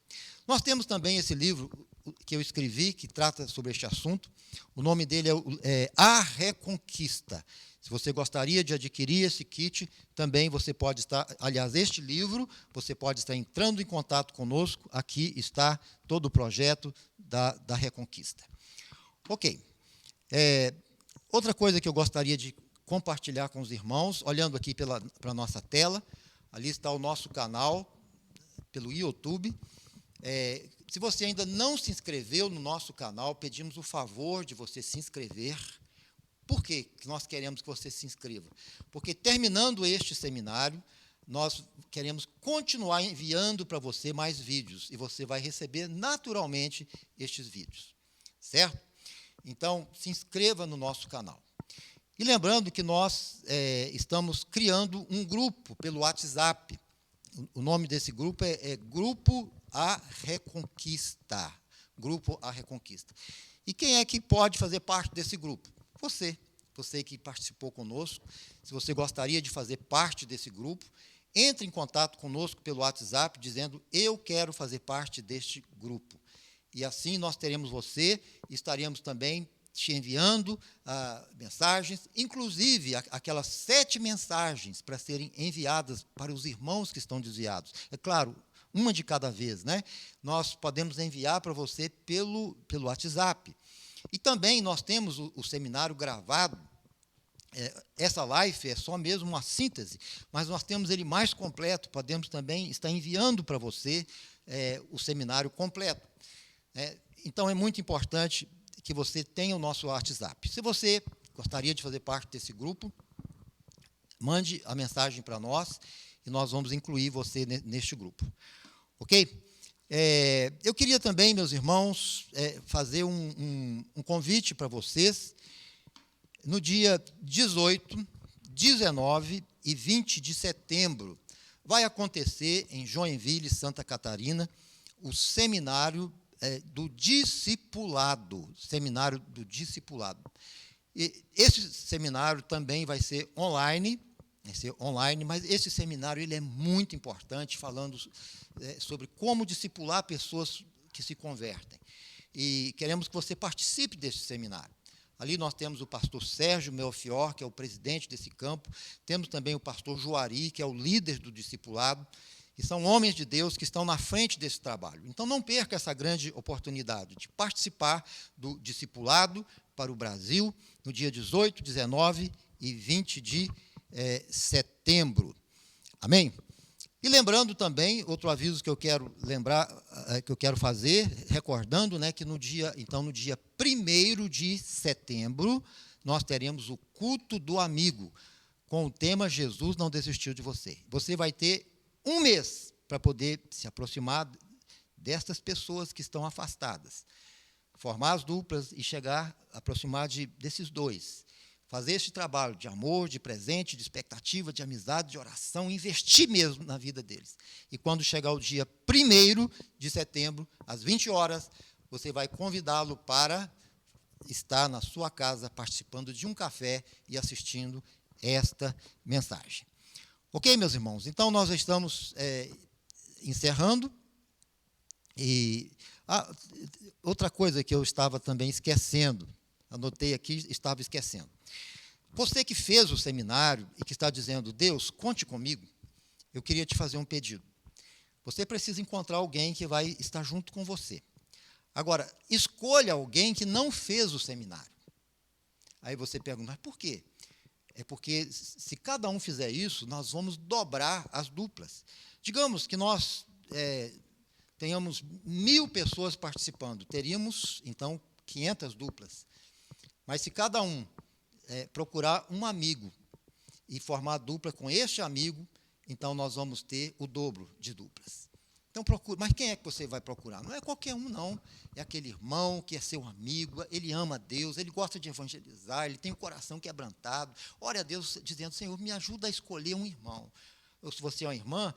Nós temos também esse livro que eu escrevi, que trata sobre este assunto. O nome dele é A Reconquista. Se você gostaria de adquirir esse kit, também você pode estar, aliás, este livro, você pode estar entrando em contato conosco. Aqui está todo o projeto da Reconquista. Ok. Outra coisa que eu gostaria de compartilhar com os irmãos, olhando aqui para a nossa tela, ali está o nosso canal, pelo YouTube. Se você ainda não se inscreveu no nosso canal, pedimos o favor de você se inscrever. Por que nós queremos que você se inscreva? Porque, terminando este seminário, nós queremos continuar enviando para você mais vídeos, e você vai receber naturalmente estes vídeos, certo? Então, se inscreva no nosso canal. E lembrando que nós estamos criando um grupo pelo WhatsApp. O nome desse grupo é Grupo A Reconquista. Grupo A Reconquista. E quem é que pode fazer parte desse grupo? Você que participou conosco. Se você gostaria de fazer parte desse grupo, entre em contato conosco pelo WhatsApp, dizendo: eu quero fazer parte deste grupo. E assim nós teremos você, e estaremos também te enviando mensagens, inclusive aquelas 7 mensagens para serem enviadas para os irmãos que estão desviados. É claro, uma de cada vez, né? Nós podemos enviar para você pelo WhatsApp. E também nós temos o seminário gravado. Essa live é só mesmo uma síntese, mas nós temos ele mais completo. Podemos também estar enviando para você o seminário completo. Então, é muito importante que você tenha o nosso WhatsApp. Se você gostaria de fazer parte desse grupo, mande a mensagem para nós e nós vamos incluir você neste grupo. Ok? Eu queria também, meus irmãos, fazer um convite para vocês. No dia 18, 19 e 20 de setembro, vai acontecer em Joinville, Santa Catarina, o seminário do discipulado. Seminário do discipulado. E esse seminário também vai ser online, mas esse seminário ele é muito importante, falando sobre como discipular pessoas que se convertem. E queremos que você participe desse seminário. Ali nós temos o pastor Sérgio Melfior, que é o presidente desse campo, temos também o pastor Juari, que é o líder do discipulado, e são homens de Deus que estão na frente desse trabalho. Então, não perca essa grande oportunidade de participar do discipulado para o Brasil, no dia 18, 19 e 20 de setembro. Amém? E lembrando também, outro aviso que eu quero lembrar, que eu quero fazer, recordando, né, que no dia 1º de setembro, nós teremos o culto do amigo, com o tema Jesus não desistiu de você. Você vai ter um mês para poder se aproximar destas pessoas que estão afastadas, formar as duplas e aproximar desses dois. Fazer este trabalho de amor, de presente, de expectativa, de amizade, de oração, investir mesmo na vida deles. E quando chegar o dia 1º de setembro, às 20 horas, você vai convidá-lo para estar na sua casa, participando de um café e assistindo esta mensagem. Ok, meus irmãos? Então, nós estamos encerrando. E outra coisa que eu estava também esquecendo, anotei aqui, estava esquecendo. Você que fez o seminário e que está dizendo: Deus, conte comigo, eu queria te fazer um pedido. Você precisa encontrar alguém que vai estar junto com você. Agora, escolha alguém que não fez o seminário. Aí você pergunta, mas por quê? É porque, se cada um fizer isso, nós vamos dobrar as duplas. Digamos que nós tenhamos 1.000 pessoas participando, teríamos, então, 500 duplas. Mas se cada um procurar um amigo e formar dupla com este amigo, então nós vamos ter o dobro de duplas. Então procure, mas quem é que você vai procurar? Não é qualquer um, não. É aquele irmão que é seu amigo, ele ama a Deus, ele gosta de evangelizar, ele tem o coração quebrantado. Ore a Deus dizendo, Senhor, me ajuda a escolher um irmão. Ou se você é uma irmã,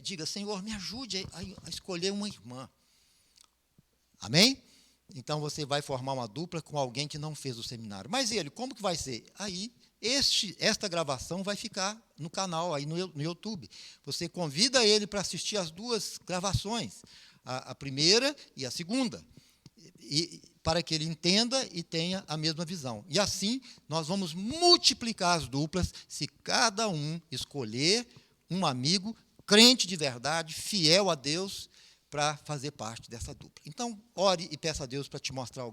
diga, Senhor, me ajude a escolher uma irmã. Amém? Então você vai formar uma dupla com alguém que não fez o seminário. Mas ele, como que vai ser? Aí, esta gravação vai ficar no canal, aí no YouTube. Você convida ele para assistir as duas gravações, a primeira e a segunda, para que ele entenda e tenha a mesma visão. E assim, nós vamos multiplicar as duplas se cada um escolher um amigo crente de verdade, fiel a Deus, para fazer parte dessa dupla. Então, ore e peça a Deus para te mostrar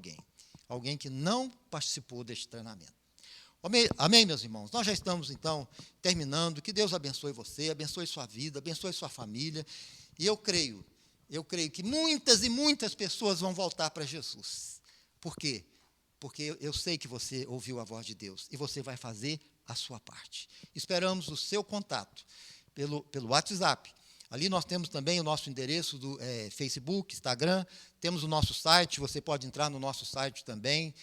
alguém que não participou deste treinamento. Amém, meus irmãos? Nós já estamos, então, terminando. Que Deus abençoe você, abençoe sua vida, abençoe sua família. E eu creio que muitas e muitas pessoas vão voltar para Jesus. Por quê? Porque eu sei que você ouviu a voz de Deus e você vai fazer a sua parte. Esperamos o seu contato pelo WhatsApp. Ali nós temos também o nosso endereço do Facebook, Instagram, temos o nosso site, você pode entrar no nosso site também.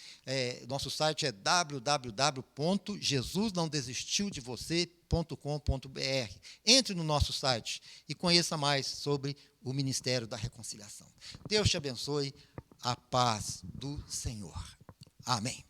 Nosso site é www.jesusnãodesistildevocê.com.br. Entre no nosso site e conheça mais sobre o Ministério da Reconciliação. Deus te abençoe, a paz do Senhor. Amém.